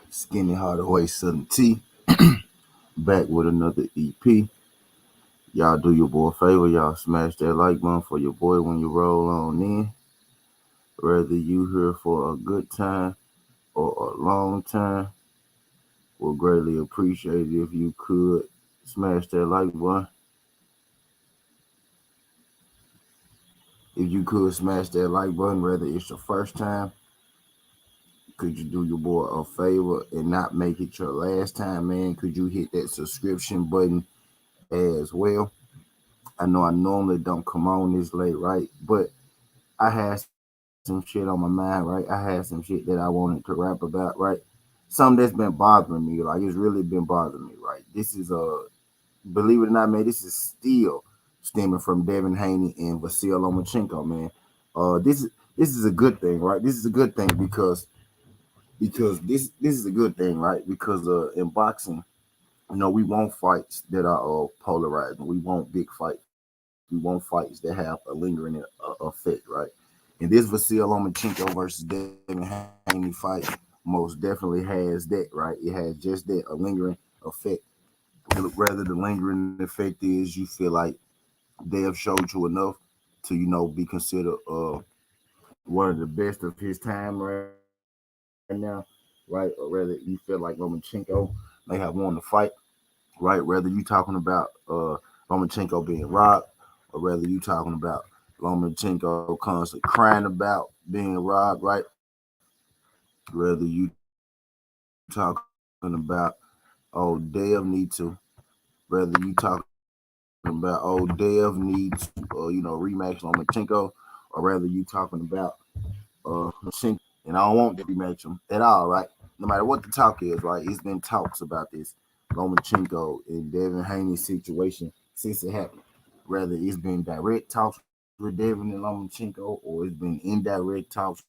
Skinny Hardaway Southern T, back with another EP. Y'all do your boy a favor, y'all smash that like button for your boy when you roll on in. Whether you here for a good time or a long time, we'll greatly appreciate it if you could smash that like button. If you could smash that like button, whether it's your first time, could you do your boy a favor and not make it your last time, man? Could you hit that subscription button as well? I know I normally don't come on this late, right? But I had some shit on my mind, right? I had some shit that I wanted to rap about, right? Something that's been bothering me, like it's really been bothering me, right? This is believe it or not, man, this is still stemming from Devin Haney and Vasil Lomachenko, man. This is a good thing, right? This is a good thing because this is a good thing, right? Because in boxing, we want fights that are polarizing. We want big fights. We want fights that have a lingering effect, right? And this Vasil Lomachenko versus Devin Haney fight most definitely has that, right? It has just that, a lingering effect. Rather, the lingering effect is you feel like they have showed you enough to, be considered one of the best of his time right now, right? Or rather, you feel like Lomachenko may have won the fight, right? Whether you talking about Lomachenko being robbed, or whether you talking about Lomachenko constantly crying about being robbed, right? Whether you talking about, oh, Dev need to, whether you talking about, oh, Dev need to, rematch Lomachenko, or whether you talking about Lomachenko, and I don't want to rematch him at all, right? No matter what the talk is, right? It's been talks about this Lomachenko and Devin Haney situation since it happened. Whether it's been direct talks with Devin and Lomachenko, or it's been indirect talks,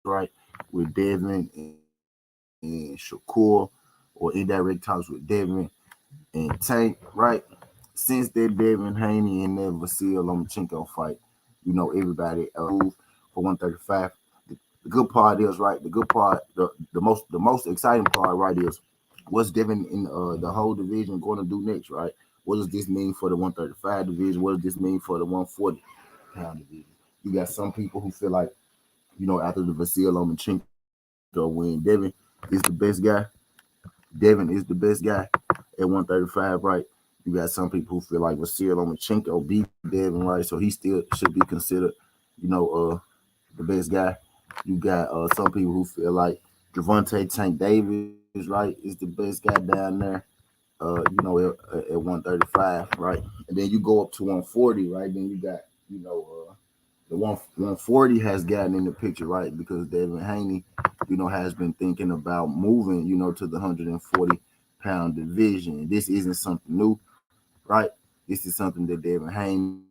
right, with Devin and Shakur, or indirect talks with Devin and Tank, right? Since that Devin Haney and that Vasil Lomachenko fight, everybody move for 135. The good part is, right, the good part, the most exciting part, right, is what's Devin in the whole division going to do next, right? What does this mean for the 135 division? What does this mean for the 140-pound division? You got some people who feel like, after the Vasil Lomachenko win, Devin is the best guy. Devin is the best guy at 135, right? You got some people who feel like Vasil Lomachenko beat Devin, right? So he still should be considered, you know, the best guy. You got some people who feel like Javante Tank Davis, right, is the best guy down there. At 135, right? And then you go up to 140, right? Then you got, the 140 has gotten in the picture, right? Because Devin Haney, has been thinking about moving, to the 140-pound division. This isn't something new, right? This is something that Devin Haney,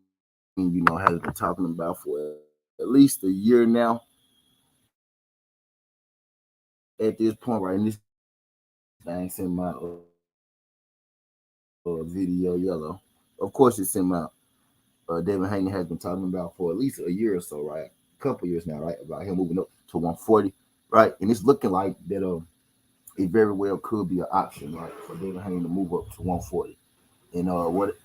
has been talking about for at least a year now. At this point, right? And this thing sent my video yellow. Of course, it's in my Devin Haney has been talking about for at least a year or so, right? A couple years now, right? About him moving up to 140, right? And it's looking like that it very well could be an option, right, for Devin Haney to move up to 140. And what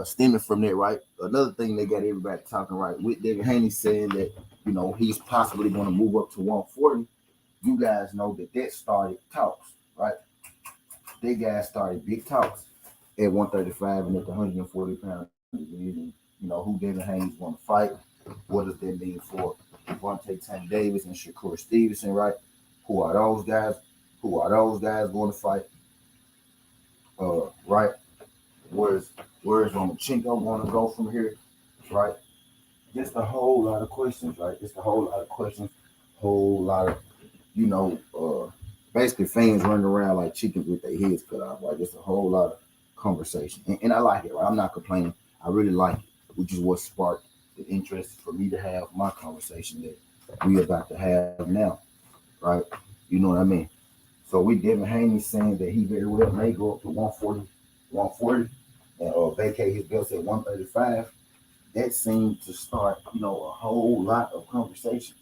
stemming from that, right? Another thing they got everybody talking, right, with Devin Haney saying that he's possibly going to move up to 140. You guys know that started talks, right? They guys started big talks at 135 and at the 140-pound division. Who Devin Haney's going to fight. What does that mean for Devontae Tank Davis and Shakur Stevenson, right? Who are those guys? Who are those guys going to fight? Right? Where's where's Lomachenko going to go from here? Right? Just a whole lot of questions, right? Just a whole lot of questions, whole lot of you know, basically fans running around like chickens with their heads cut off, right? Just a whole lot of conversation, and I like it, right? I'm not complaining. I really like it, which is what sparked the interest for me to have my conversation that we about to have now, right? You know what I mean? So we Devin Haney saying that he very well may go up to 140, 140, and vacate his belts at 135. That seemed to start, a whole lot of conversation.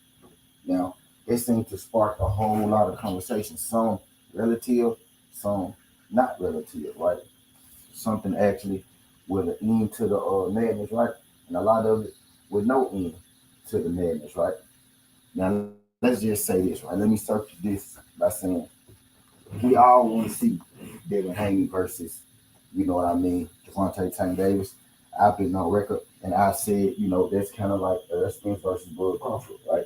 Now, it seemed to spark a whole lot of conversation. Some relative, some not relative, right? Something actually with an end to the madness, right? And a lot of it with no end to the madness, right? Now let's just say this, right? Let me start this by saying we all want to see Devin Haney versus, you know what I mean, Javante Tank Davis. I've been on record and I said, that's kind of like Errol Spence versus Bud Crawford, right?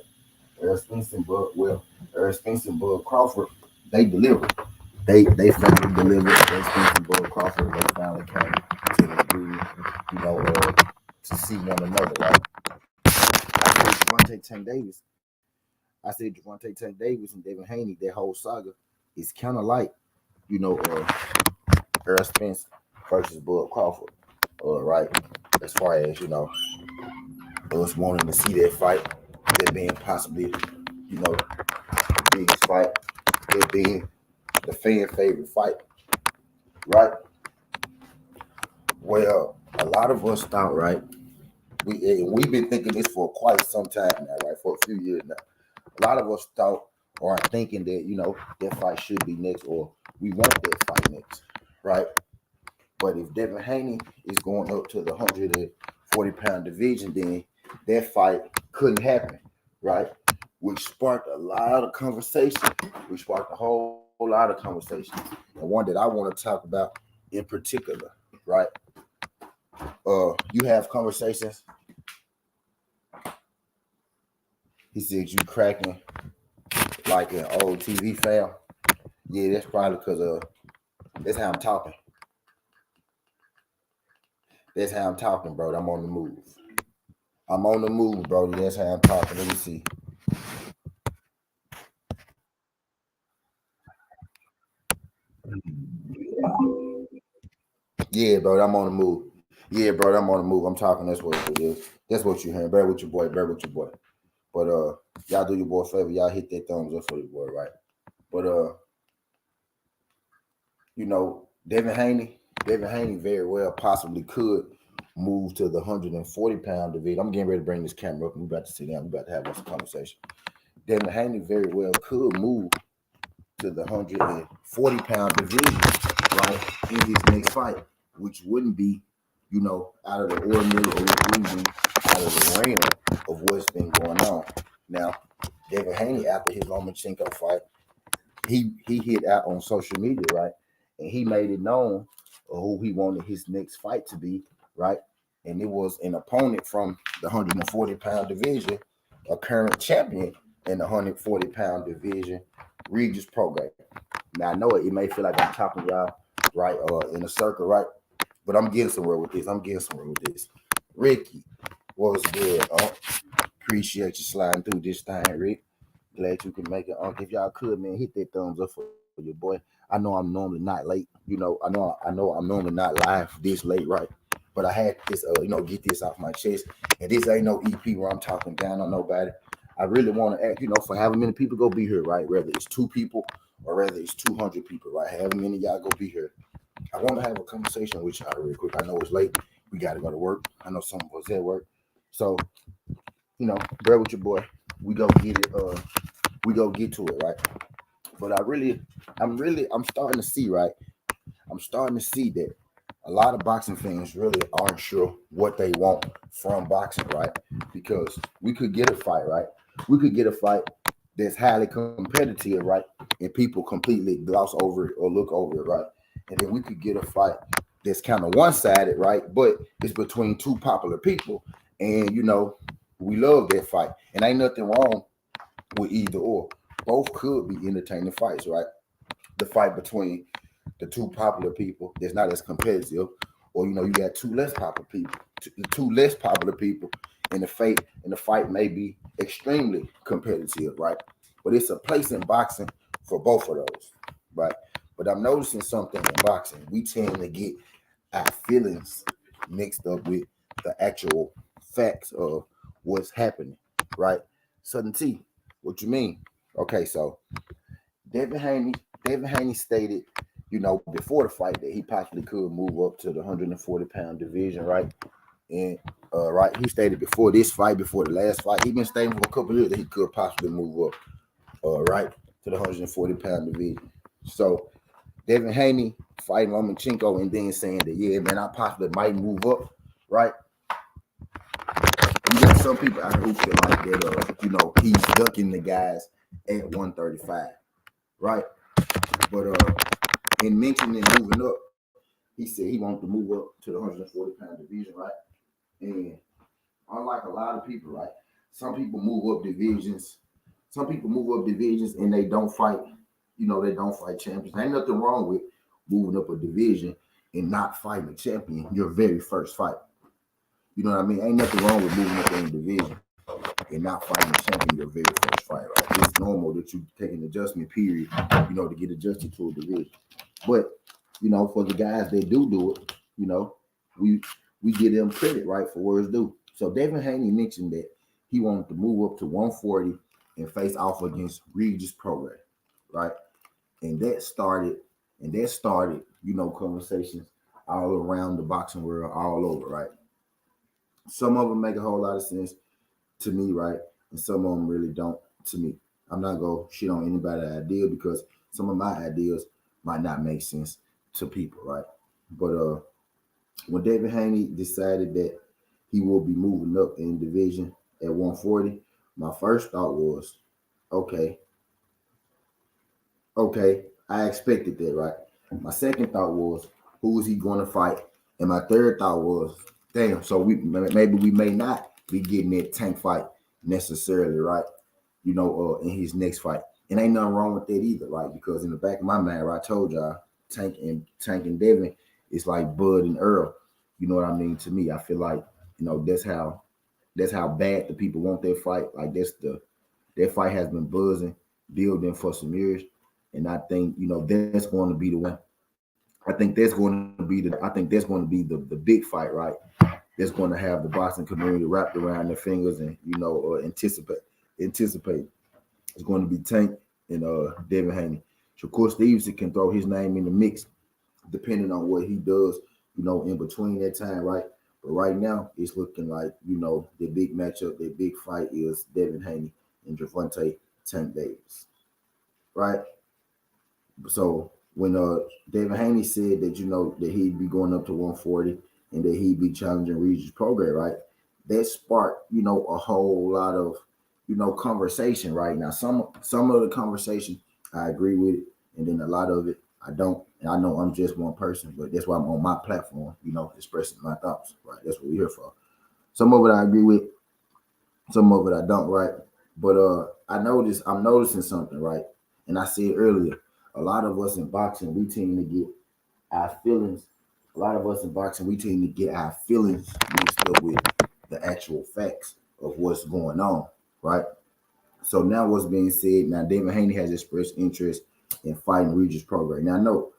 Errol Spence and Errol Spence and Bud Crawford, they delivered. They finally delivered. Errol Spence and Bud Crawford, they finally came to the agreement, to see one another, right? I said Javante Tank Davis. I said Javante Tank Davis and Devin Haney, their whole saga is kind of like, you know, Errol Spence versus Bud Crawford, right? As far as us wanting to see that fight, that being possibly, the biggest fight, that being the fan favorite fight, right? Well, a lot of us thought, right? We've been thinking this for quite some time now, right? For a few years now. A lot of us thought or are thinking that that fight should be next, or we want that fight next, right? But if Devin Haney is going up to the 140-pound division, then that fight couldn't happen, right? Which sparked a lot of conversation. Which sparked a whole lot of conversation, and one that I want to talk about in particular, right? You have conversations. He said you cracking like an old TV fan. Yeah, that's probably because that's how I'm talking. That's how I'm talking, bro. I'm on the move. I'm on the move, bro. That's how I'm talking. Let me see. Yeah, bro. I'm on the move. Yeah, bro. I'm on the move. I'm talking. That's what it is. That's what you hearing. Bear with your boy. Bear with your boy. But y'all do your boy a favor. Y'all hit that thumbs up for your boy, right? But Devin Haney very well possibly could move to the 140-pound division. I'm getting ready to bring this camera up. We're about to sit down. We're about to have this conversation. Devin Haney very well could move to the 140-pound division, right, in his next fight, which wouldn't be, out of the ordinary, or it wouldn't be out of the arena of what's been going on. Now, Devin Haney, after his Lomachenko fight, he hit out on social media, right, and he made it known who he wanted his next fight to be, right, and it was an opponent from the 140-pound division, a current champion in the 140-pound division, Regis Prograis. Now I know it may feel like I'm talking y'all right in a circle, right? But I'm getting somewhere with this. Ricky, what's good? Appreciate you sliding through this thing, Rick. Glad you can make it. If y'all could, man, hit that thumbs up for your boy. I know I'm normally not late. I know I'm normally not live this late, right? But I had this, get this off my chest. And this ain't no EP where I'm talking down on nobody. I really want to ask, for however many people go be here, right? Whether it's 2 people or whether it's 200 people, right? However many y'all go be here. I want to have a conversation with y'all real quick. I know it's late. We got to go to work. I know some of us at work. So, bear with your boy. We go get it. We go get to it, right? But I'm starting to see, right? I'm starting to see that a lot of boxing fans really aren't sure what they want from boxing, right? Because we could get a fight, right? We could get a fight that's highly competitive, right? And people completely gloss over it or look over it, right? And then we could get a fight that's kind of one-sided, right? But it's between 2 popular people. And, we love that fight. And ain't nothing wrong with either or. Both could be entertaining fights, right? The fight between the 2 popular people that's not as competitive, or you got 2 less popular people, and the fight may be extremely competitive, right? But it's a place in boxing for both of those, right? But I'm noticing something in boxing. We tend to get our feelings mixed up with the actual facts of what's happening, right? Sudden T, what you mean? Okay, so Devin Haney stated, before the fight that he possibly could move up to the 140-pound division, right? And right, he stated before this fight, before the last fight, he been stating for a couple of years that he could possibly move up, right to the 140-pound division. So Devin Haney fighting Lomachenko and then saying that, yeah, man, I possibly might move up, right? You got some people out who feel like that, he's ducking the guys at 135, right? But in mentioning moving up, he said he wanted to move up to the 140-pound division, right? And unlike a lot of people, right? Some people move up divisions. Some people move up divisions and they don't fight. They don't fight champions. Ain't nothing wrong with moving up a division and not fighting a champion your very first fight. You know what I mean? Ain't nothing wrong with moving up in a division and not fighting a champion your very first fight. Right? It's normal that you take an adjustment period, to get adjusted to a division. But for the guys that do it, we give them credit, right, for where it's due. So Devin Haney mentioned that he wanted to move up to 140 and face off against Regis Prograis, right? And that started, conversations all around the boxing world, all over, right? Some of them make a whole lot of sense to me, right? And some of them really don't to me. I'm not going to shit on anybody's idea because some of my ideas might not make sense to people, right? But when Devin Haney decided that he will be moving up in division at 140, my first thought was, okay, I expected that, right? My second thought was, who is he going to fight? And my third thought was, damn, so we may not be getting that Tank fight necessarily, right? In his next fight. And ain't nothing wrong with that either, right? Because in the back of my mind, right, I told y'all, Tank and Devin is like Bud and Earl. You know what I mean? To me, I feel like, that's how bad the people want their fight. Like that fight has been building for some years. And I think, that's going to be the one. I think that's going to be the big fight, right? That's going to have the boxing community wrapped around their fingers and, anticipate. It's going to be Tank and Devin Haney. Shakur Stevenson can throw his name in the mix depending on what he does, in between that time, right? But right now, it's looking like, the big matchup, the big fight is Devin Haney and Gervonta Tank Davis, right? So when Devin Haney said that, that he'd be going up to 140 and that he'd be challenging Regis Prograis, right? That sparked, a whole lot of, conversation right now. Some of the conversation I agree with it, and then a lot of it I don't. And I know I'm just one person, but that's why I'm on my platform, expressing my thoughts, right? That's what we're here for. Some of it I agree with, some of it I don't, right? But I'm noticing something, right? And I said earlier, a lot of us in boxing, we tend to get our feelings. A lot of us in boxing, we tend to get our feelings mixed up with the actual facts of what's going on, right? So now what's being said, now Devin Haney has expressed interest in fighting Regis Prograis. Now I know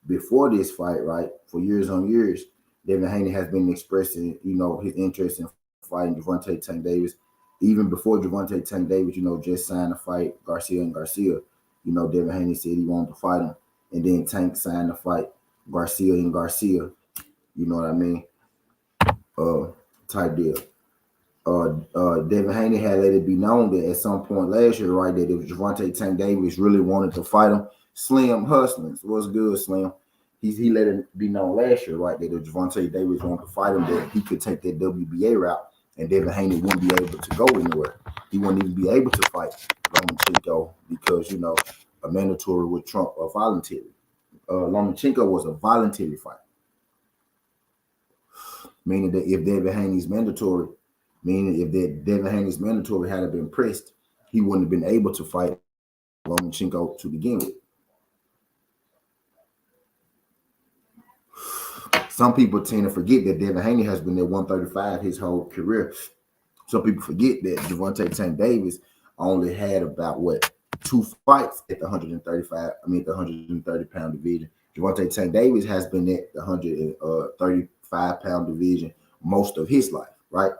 before this fight, right, for years on years, Devin Haney has been expressing, his interest in fighting Gervonta Tank Davis. Even before Gervonta Tank Davis, just signed to fight Garcia and Garcia, Devin Haney said he wanted to fight him. And then Tank signed to fight Garcia and Garcia, you know what I mean? Type deal. Devin Haney had let it be known that at some point last year, right, that if Gervonta Tank Davis really wanted to fight him, Slim Hustlings, what's good, Slim? He let it be known last year, right, that if Gervonta Davis wanted to fight him, that he could take that WBA route, and Devin Haney wouldn't be able to go anywhere. He wouldn't even be able to fight Lomachenko because, a mandatory would trump a voluntary. Lomachenko was a voluntary fight, meaning that if Devin Haney's mandatory had been pressed, he wouldn't have been able to fight Lomachenko to begin with. Some people tend to forget that Devin Haney has been at 135 his whole career. Some people forget that Gervonta Tank Davis only had about 2 fights at the 130-pound division. Gervonta Tank Davis has been at the 135-pound division most of his life, right?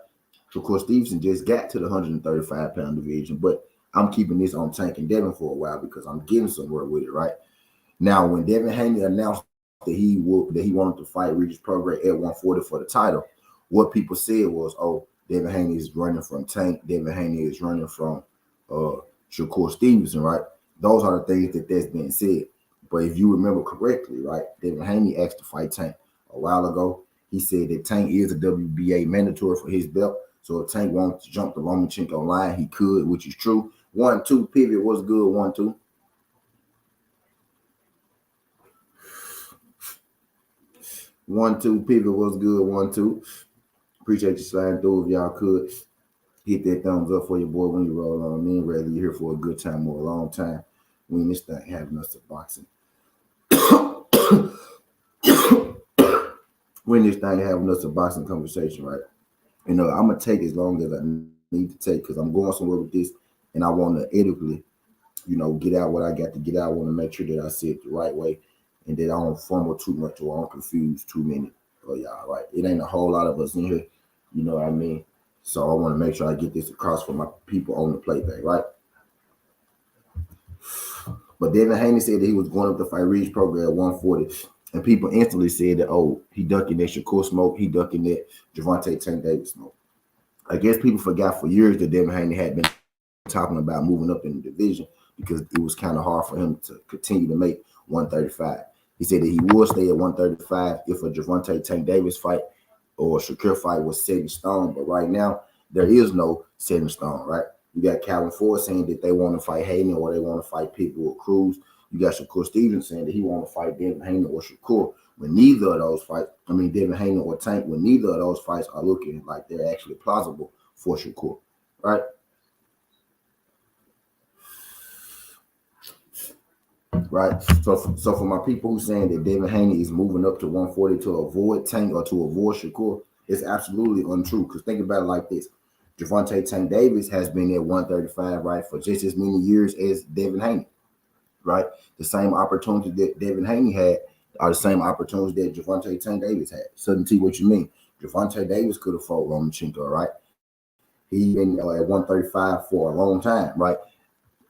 Of course, Stevenson just got to the 135-pound division, but I'm keeping this on Tank and Devin for a while because I'm getting somewhere with it, right? Now, when Devin Haney announced that he wanted to fight Regis Prograis at 140 for the title, what people said was, "Oh, Devin Haney is running from Tank. Devin Haney is running from Shakur Stevenson, right? Those are the things that's been said. But if you remember correctly, right, Devin Haney asked to fight Tank a while ago. He said that Tank is a WBA mandatory for his belt. So if Tank wants to jump the Lomachenko line, he could, which is true. 1-2 pivot was good. 1-2. 1-2 pivot was good. 1-2. Appreciate you sliding through. If y'all could hit that thumbs up for your boy when you roll on in, whether you're here for a good time or a long time. When this thing having us a boxing. When this thing having us a boxing conversation, right? I'm gonna take as long as I need to take because I'm going somewhere with this, and I want to ethically, get out what I got to get out. I want to make sure that I say it the right way, and that I don't fumble too much or I don't confuse too many of y'all. Right? It ain't a whole lot of us in here, you know what I mean? So I want to make sure I get this across for my people on the playback, right? But Devin Haney said that he was going up to fight Reed's program at 140. And people instantly said that, oh, he ducking that Shakur smoke, he ducking that Gervonta Tank Davis smoke. I guess people forgot for years that Devin Haney had been talking about moving up in the division because it was kind of hard for him to continue to make 135. He said that he would stay at 135 if a Gervonta Tank Davis fight or a Shakur fight was set in stone. But right now, there is no set in stone, right? You got Calvin Ford saying that they want to fight Hayden or they want to fight Pitbull or Cruz. You got Shakur Stevenson saying that he want to fight Devin Haney or Shakur. When neither of those fights, Devin Haney or Tank, when neither of those fights are looking like they're actually plausible for Shakur, right? Right. So for my people who saying that Devin Haney is moving up to 140 to avoid Tank or to avoid Shakur, it's absolutely untrue. Because think about it like this. Gervonta Tank Davis has been at 135, right, for just as many years as Devin Haney, right? The same opportunity that Devin Haney had are the same opportunities that Gervonta Tank Davis had. Suddenly, see what you mean. Gervonta Davis could have fought Lomachenko, right? He been at 135 for a long time, right?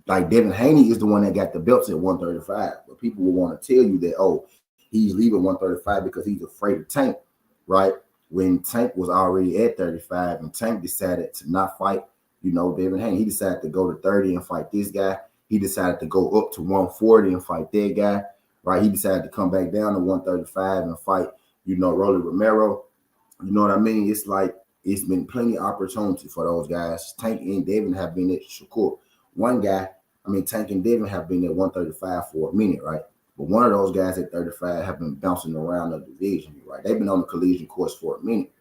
Like Devin Haney is the one that got the belts at 135, but people will want to tell you that, oh, he's leaving 135 because he's afraid of Tank, right? When Tank was already at 35 and Tank decided to not fight, Devin Haney, he decided to go to 30 and fight this guy. He decided to go up to 140 and fight that guy, right? He decided to come back down to 135 and fight, Rolly Romero. You know what I mean? It's like it's been plenty of opportunity for those guys. Tank and Devin have been at Shakur. One guy, Tank and Devin have been at 135 for a minute, right? But one of those guys at 35 have been bouncing around the division, right? They've been on the collision course for a minute.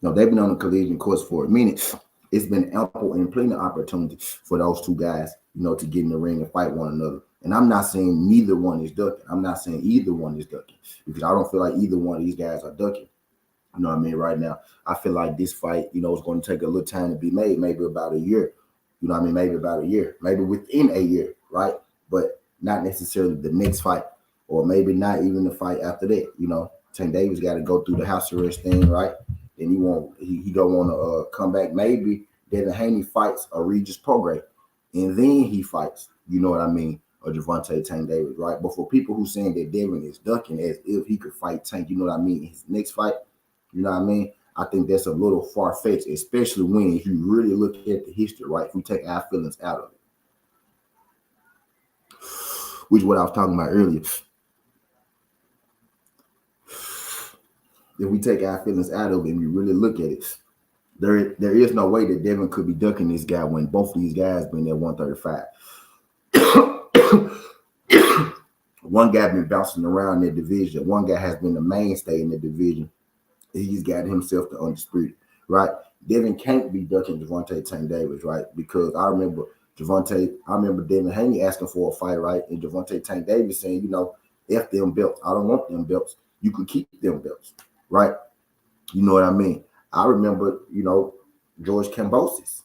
No, they've been on the collision course for a minute. It's been ample and plenty of opportunity for those two guys, to get in the ring and fight one another. And I'm not saying neither one is ducking. I'm not saying either one is ducking because I don't feel like either one of these guys are ducking. You know what I mean? Right now, I feel like this fight, is going to take a little time to be made, maybe about a year. You know what I mean? Maybe about a year, maybe within a year, right? But not necessarily the next fight, or maybe not even the fight after that. Tank Davis got to go through the house arrest thing, right? And he don't want to come back. Maybe Devin Haney fights a Regis Prograis, and then he fights. You know what I mean? Or Gervonta Tank Davis, right? But for people who saying that Devin is ducking as if he could fight Tank, you know what I mean? His next fight. You know what I mean? I think that's a little far-fetched, especially when if you really look at the history, right? If we take our feelings out of it, which is what I was talking about earlier. If we take our feelings out of it and we really look at it, there is no way that Devin could be ducking this guy when both of these guys been at 135. One guy been bouncing around that division. One guy has been the mainstay in the division. He's got himself to undisputed, right? Devin can't be ducking Gervonta Tank Davis, right? Because I remember Devin Haney asking for a fight, right? And Gervonta Tank Davis saying, F them belts. I don't want them belts. You could keep them belts, right? You know what I mean? I remember, George Kambosos,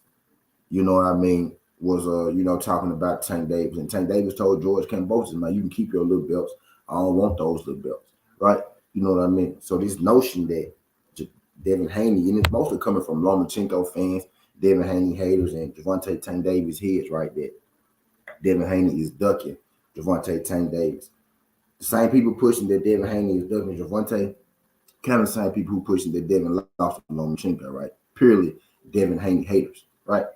you know what I mean, was, talking about Tank Davis. And Tank Davis told George Kambosos, man, you can keep your little belts. I don't want those little belts, right? You know what I mean? So this notion that Devin Haney, and it's mostly coming from Lomachenko fans, Devin Haney haters, and Gervonta Tank Davis heads, right? That Devin Haney is ducking Gervonta Tank Davis. The same people pushing that Devin Haney is ducking Gervonta, kind of the same people who pushing that Devin lost to Lomachenko, right? Purely Devin Haney haters, right?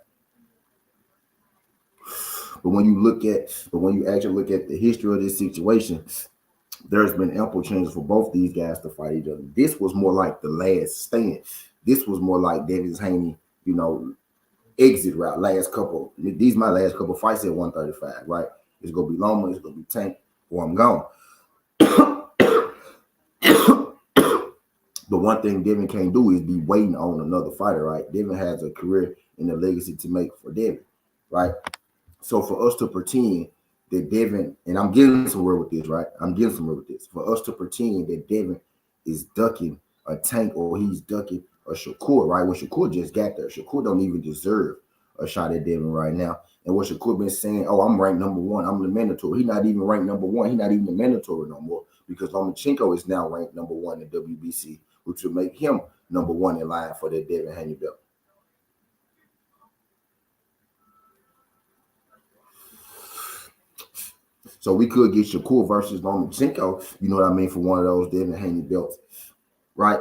But when you actually look at the history of this situation, there's been ample chances for both these guys to fight each other. This was more like the last stand. This was more like Devin Haney, exit route. These my last couple fights at 135, right? It's gonna be Loma, it's gonna be Tank, or I'm gone. The one thing Devin can't do is be waiting on another fighter, right? Devin has a career and a legacy to make for Devin, right? So for us to pretend that Devin, and I'm getting somewhere with this, right? I'm getting somewhere with this. For us to pretend that Devin is ducking a Tank or he's ducking a Shakur, right? When Shakur just got there, Shakur don't even deserve a shot at Devin right now. And what Shakur been saying, oh, I'm ranked number one. I'm the mandatory. He's not even ranked number one. He's not even the mandatory no more because Lomachenko is now ranked number one in WBC, which will make him number one in line for that Devin Haney belt. So we could get Shakur versus Lomachenko, you know what I mean, for one of those Devin Haney belts, right?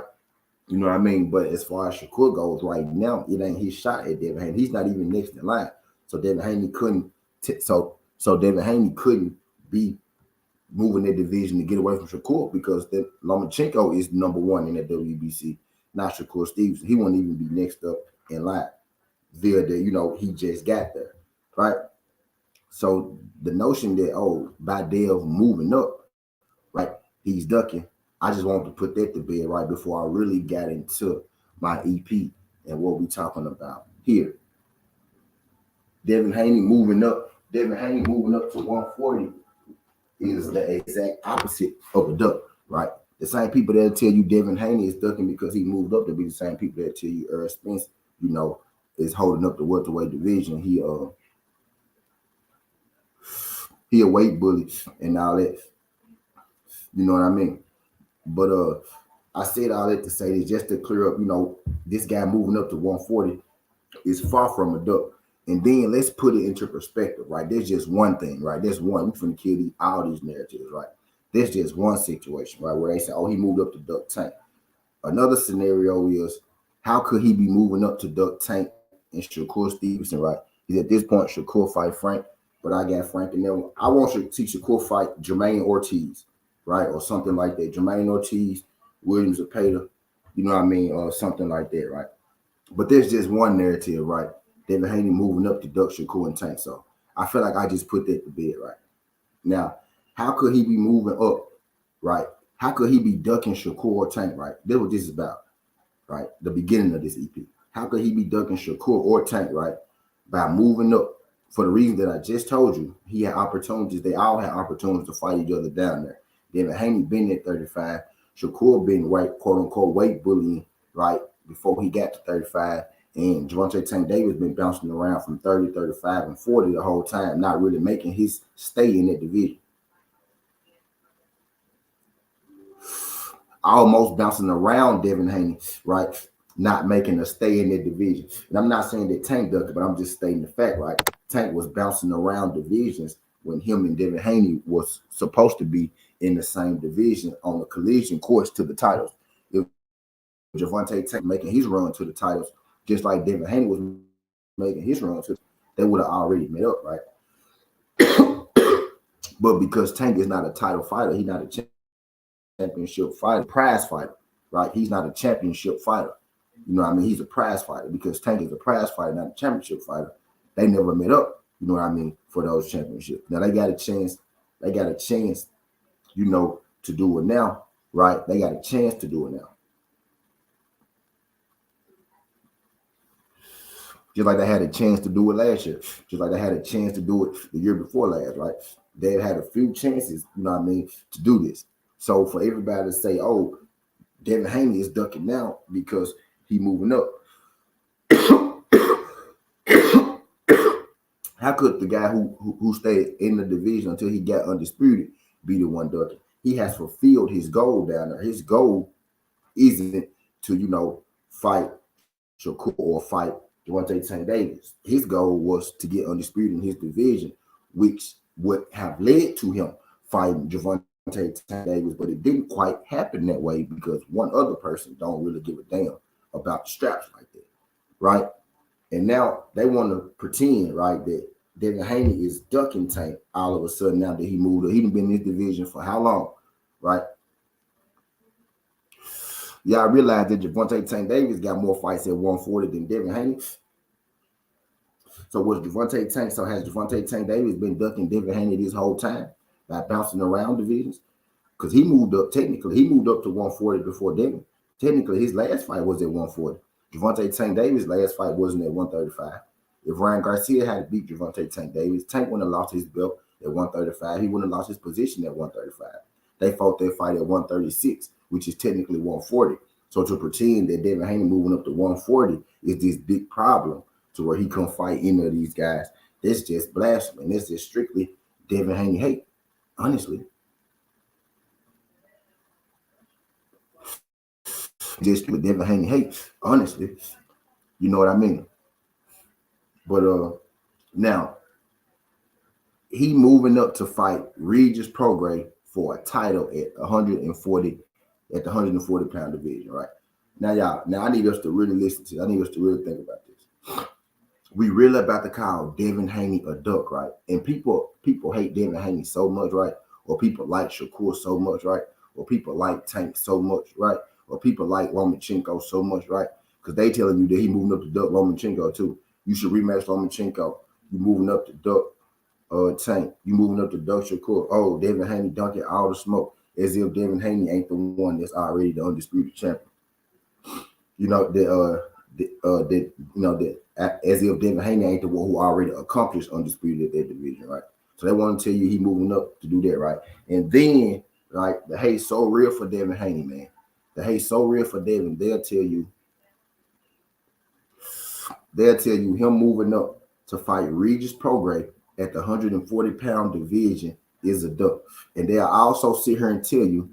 You know what I mean? But as far as Shakur goes right now, it ain't his shot at Devin Haney. He's not even next in line. So Devin Haney couldn't. So Devin Haney couldn't be moving that division to get away from Shakur because Lomachenko is number one in the WBC, not Shakur Stevenson. He won't even be next up in line via the, he just got there, right? So the notion that, by Dev moving up, right, he's ducking. I just wanted to put that to bed right before I really got into my EP and what we talking about here. Devin Haney moving up to 140 is the exact opposite of a duck, right? The same people that tell you Devin Haney is ducking because he moved up to be the same people that tell you Errol Spence, is holding up the welterweight division. He a weight bully and all that. You know what I mean? But I said all that to say this just to clear up, this guy moving up to 140 is far from a duck. And then let's put it into perspective, right? There's just one thing, right? There's one. We're going to kill all these narratives, right? There's just one situation, right, where they say, oh, he moved up to duck Tank. Another scenario is, how could he be moving up to duck Tank and Shakur Stevenson, right? Because at this point, Shakur fight Frank, but I got Frank and then I want to see Shakur fight Jermaine Ortiz, right? Or something like that. Jermaine Ortiz, William Zepeda, you know what I mean? Or something like that, right? But there's just one narrative, right? Devin Haney moving up to duck Shakur and Tank. So I feel like I just put that to bed, right? Now, how could he be moving up, right? How could he be ducking Shakur or Tank, right? That's what this is about, right? The beginning of this EP. How could he be ducking Shakur or Tank, right? By moving up. For the reason that I just told you, he had opportunities. They all had opportunities to fight each other down there. Devin Haney been at 35. Shakur been quote unquote weight bullying, right, before he got to 35. And Gervonta Tank Davis been bouncing around from 30, 35, and 40 the whole time, not really making his stay in that division. Almost bouncing around Devin Haney, right? Not making a stay in that division. And I'm not saying that Tank ducked, but I'm just stating the fact, right? Tank was bouncing around divisions when him and Devin Haney was supposed to be in the same division on the collision course to the titles. If Gervonta Tank making his run to the titles, just like Devin Haney was making his run to, they would have already met up, right? But because Tank is not a title fighter, he's not a championship fighter, prize fighter, right? He's not a championship fighter. You know what I mean? He's a prize fighter because Tank is a prize fighter, not a championship fighter. They never met up, you know what I mean, for those championships. Now they got a chance, to do it now, right? They got a chance to do it now. Just like they had a chance to do it last year. Just like they had a chance to do it the year before last, right? They had a few chances, you know what I mean, to do this. So for everybody to say, oh, Devin Haney is ducking now because he moving up. How could the guy who stayed in the division until he got undisputed be the one ducking? He has fulfilled his goal down there. His goal isn't to, fight Shakur or fight Gervonta Tank Davis. His goal was to get undisputed in his division, which would have led to him fighting Gervonta Tank Davis, but it didn't quite happen that way because one other person don't really give a damn about the straps like that, right? And now they want to pretend, right, that Devin Haney is ducking Tank all of a sudden now that he moved up. He done been in this division for how long, right? Y'all realize that Gervonta Tank Davis got more fights at 140 than Devin Haney. So was Gervonta Tank? So has Gervonta Tank Davis been ducking Devin Haney this whole time by bouncing around divisions? Because he moved up technically. He moved up to 140 before Devin. Technically, his last fight was at 140. Gervonta Tank Davis' last fight wasn't at 135. If Ryan Garcia had to beat Gervonta Tank Davis, Tank wouldn't have lost his belt at 135. He wouldn't have lost his position at 135. They fought their fight at 136, which is technically 140. So to pretend that Devin Haney moving up to 140 is this big problem to where he couldn't fight any of these guys, that's just blasphemy. That's just strictly Devin Haney hate, honestly. Just with Devin Haney hate, honestly. You know what I mean? But now he moving up to fight Regis Prograis for a title at 140 at the 140 pound division, right? Now, y'all, now I need us to really listen to. I need us to really think about this. We really about to call Devin Haney a duck, right? And people hate Devin Haney so much, right? Or people like Shakur so much, right? Or people like Tank so much, right? Or people like Lomachenko so much, right? Because they telling you that he moving up to duck Lomachenko too. You should rematch Lomachenko. You moving up to duck Tank. You moving up to duck Shakur. Oh, Devin Haney dunking all the smoke as if Devin Haney ain't the one that's already the undisputed champion. You know that as if Devin Haney ain't the one who already accomplished undisputed at that division, right? So they want to tell you he moving up to do that, right? And then, right, the hate's so real for Devin Haney, man. The hate's so real for Devin. They'll tell you him moving up to fight Regis Prograis at the 140 pound division is a duck. And they'll also sit here and tell you,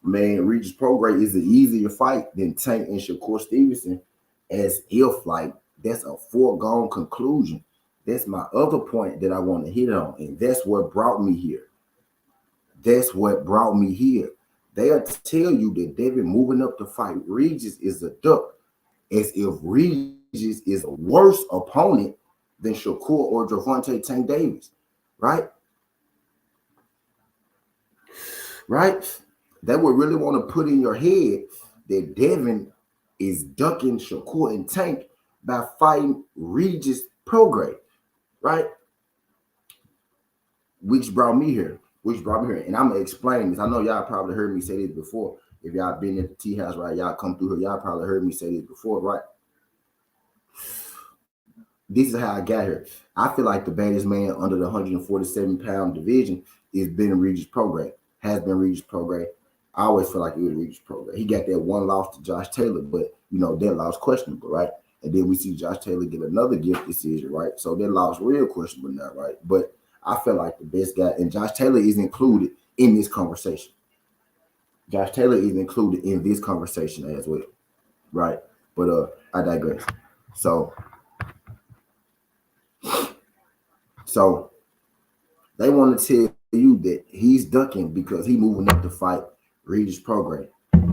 man, Regis Prograis is an easier fight than Tank and Shakur Stevenson, as if like that's a foregone conclusion. That's my other point that I want to hit on, and that's what brought me here. That's what brought me here. They'll tell you that Devin moving up to fight Regis is a duck, as if Regis is a worse opponent than Shakur or Gervonta Tank Davis, right? Right? They would really want to put in your head that Devin is ducking Shakur and Tank by fighting Regis Prograis, right? Which brought me here. And I'm going to explain this. I know y'all probably heard me say this before. If y'all been at the tea house, right, y'all come through here, y'all probably heard me say this before, right? This is how I got here. I feel like the baddest man under the 147 pound division is Ben Regis Prograis. Has been Regis Prograis. I always feel like it was Regis Prograis. He got that one loss to Josh Taylor, but that loss questionable, right? And then we see Josh Taylor get another gift decision, right? So that loss real questionable now, right? But I feel like the best guy, and Josh Taylor is included in this conversation. Josh Taylor is included in this conversation as well, right? But I digress. So they want to tell you that he's ducking because he moving up to fight Regis Prograis.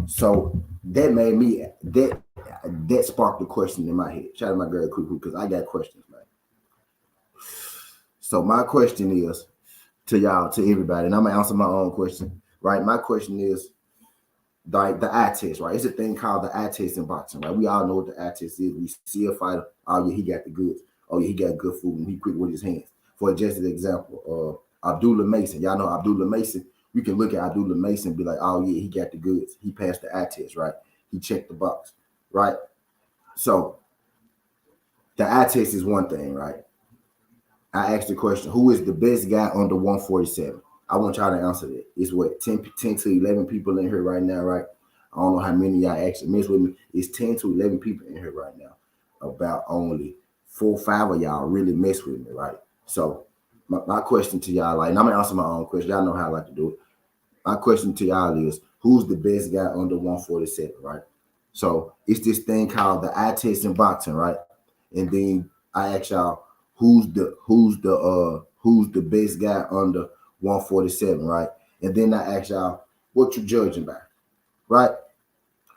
So that made me that sparked a question in my head. Shout out to my girl Cuckoo because I got questions, man. So my question is to y'all, to everybody, and I'm gonna answer my own question. Right, my question is like the eye test, right? It's a thing called the eye test in boxing, right? We all know what the eye test is. We see a fighter, oh yeah, he got the goods. Oh yeah, he got good food and he quick with his hands. For just an example, Abdullah Mason. Y'all know Abdullah Mason. We can look at Abdullah Mason and be like, oh yeah, he got the goods. He passed the eye test, right? He checked the box, right? So the eye test is one thing, right? I asked the question, who is the best guy under 147? I want y'all to answer that. It's what, 10 to 11 people in here right now, right? I don't know how many y'all actually mess with me. It's 10 to 11 people in here right now. About only 4 or 5 of y'all really mess with me, right? So my question to y'all, like, and I'm gonna answer my own question. Y'all know how I like to do it. My question to y'all is, who's the best guy under 147, right? So it's this thing called the eye test in boxing, right? And then I ask y'all, who's the best guy under 147, right? And then I ask y'all, what you judging by, right?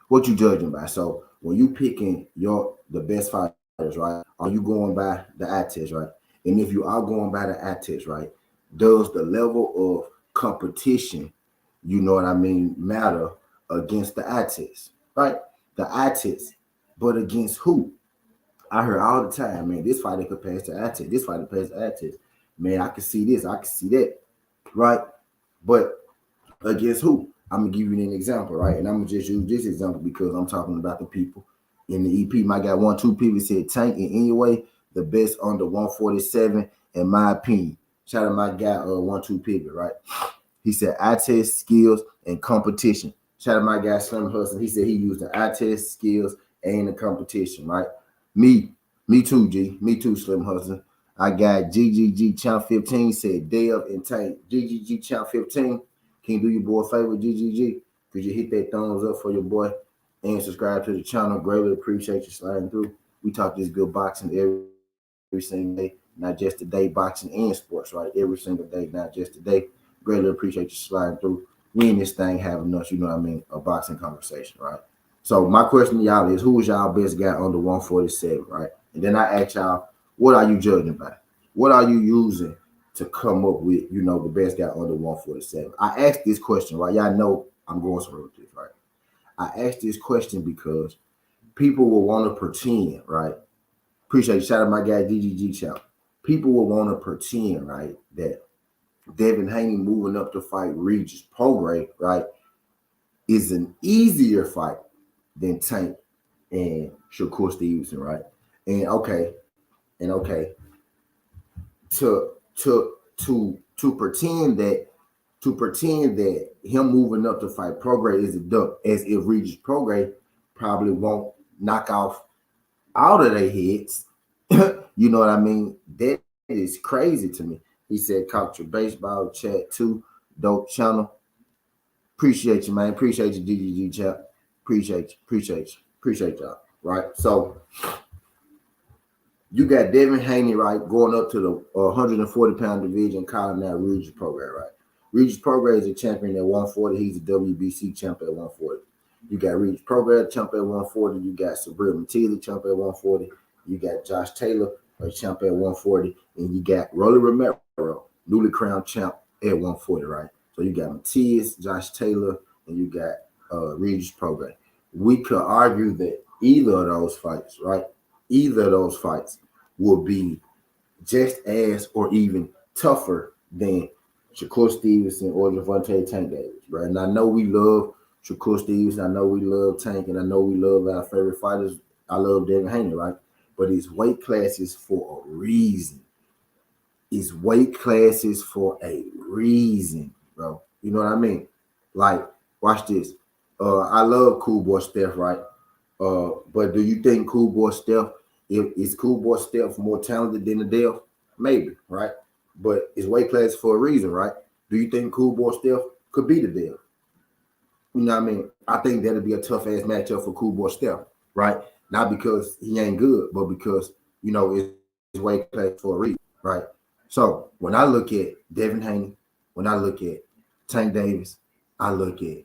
What you judging by? So when you picking the best fighter right? Are you going by the eye test, right? And if you are going by the eye test, right, does the level of competition, you know what I mean, matter against the eye test, right? The eye test, but against who? I heard all the time, man, this fighter could pass the eye test. This fighter pass the eye test. Man, I can see this, I can see that, right? But against who? I'm gonna give you an example, right? And I'm gonna just use this example because I'm talking about the people in the EP. My guy, 1-2 people said Tank in any way the best under 147, in my opinion. Shout out my guy, 1-2 people, right? He said eye test, skills, and competition. Shout out my guy Slim Hudson. He said he used the eye test, skills, and the competition, right? Me, me too, G. Me too, Slim Hudson. I got GGG Champ 15 said Dale and Tank. GGG Champ 15. Can you do your boy a favor, GGG? Could you hit that thumbs up for your boy and subscribe to the channel? Greatly appreciate you sliding through. We talk this good boxing every single day, not just today, boxing and sports, right? Every single day, not just today. Greatly appreciate you sliding through. We in this thing having us, you know what I mean, a boxing conversation, right? So my question to y'all is, who is y'all best guy under 147, right? And then I ask y'all, what are you judging by? What are you using to come up with, you know, the best guy under 147? I asked this question, right? Y'all know I'm going somewhere with this, right? I asked this question because people will want to pretend, right? Appreciate you. Shout out my guy DGG Champ. People will want to pretend, right, that Devin Haney moving up to fight Regis Prograis, right, is an easier fight than Tank and Shakur Stevenson, right? And okay, to pretend that him moving up to fight Prograis is a duck, as if Regis Prograis probably won't knock off all of their heads. You know what I mean? That is crazy to me. He said, "Caught your baseball chat too, dope channel. Appreciate you, man. Appreciate you, DGG chat. Appreciate y'all. Right? So you got Devin Haney, right, going up to the 140-pound division, calling that Regis Prograis, right? Regis Prograis is a champion at 140. He's a WBC champion at 140. You got Regis Prograis, champion at 140. You got Sabrina Matili, champion at 140. You got Josh Taylor, a champion at 140. And you got Rolly Romero, newly crowned champ at 140, right? So you got Matias, Josh Taylor, and you got Regis Prograis. We could argue that either of those fights, right? Either of those fights will be just as or even tougher than Shakur Stevenson or Gervonta Tank Davis, right? And I know we love Shakur Stevenson, I know we love Tank, and I know we love our favorite fighters. I love Devin Haney, right? But it's weight classes for a reason. It's weight classes for a reason, bro. You know what I mean? Like, watch this. I love Cool Boy Steph, right? But do you think Cool Boy Steph, is Cool Boy Steph more talented than the Dale? Maybe, right? But it's weight class for a reason, right? Do you think Cool Boy Steph could beat the Dale? You know what I mean? I think that'd be a tough ass matchup for Cool Boy Steph, right? Not because he ain't good, but because, you know, it's weight class for a reason, right? So when I look at Devin Haney, when I look at Tank Davis, I look at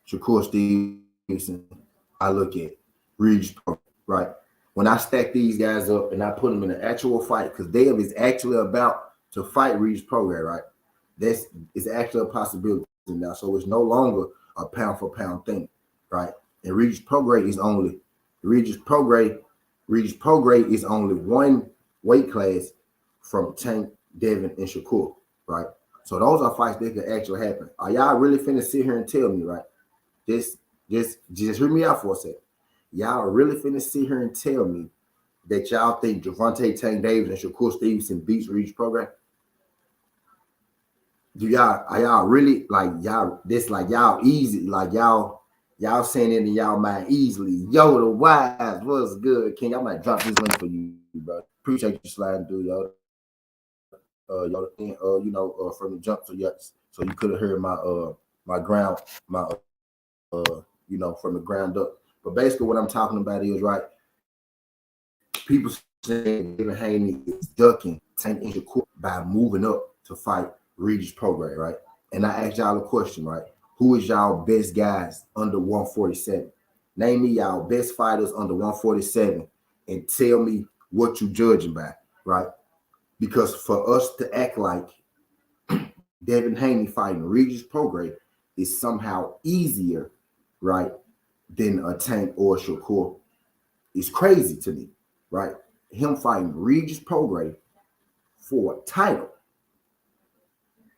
Shakur Stevenson, I look at Regis, right? When I stack these guys up and I put them in an actual fight, because Dave is actually about to fight Regis Prograis, right? That's is actually a possibility now. So it's no longer a pound for pound thing, right? And Regis Prograis is only one weight class from Tank, Devin, and Shakur, right? So those are fights that could actually happen. Are y'all really finna sit here and tell me, right? Just hear me out for a second. Y'all are really finna sit here and tell me that y'all think Gervonta Tank Davis and Shakur Stevenson beats Regis Prograis? Are y'all really like y'all? This like y'all easy, like y'all saying it in y'all mind easily. Yo, the wise, what's good, King? I might drop this link for you, bro. Appreciate you sliding through, yo. From the jump, so you could have heard my ground, from the ground up. But basically, what I'm talking about is, right, people saying Devin Haney is ducking Tank and Shakur by moving up to fight Regis Prograis, right? And I asked y'all a question, right? Who is y'all best guys under 147? Name me y'all best fighters under 147 and tell me what you judging by, right? Because for us to act like Devin Haney fighting Regis Prograis is somehow easier, right, than a Tank or a Shakur is crazy to me, right? Him fighting Regis Prograis for a title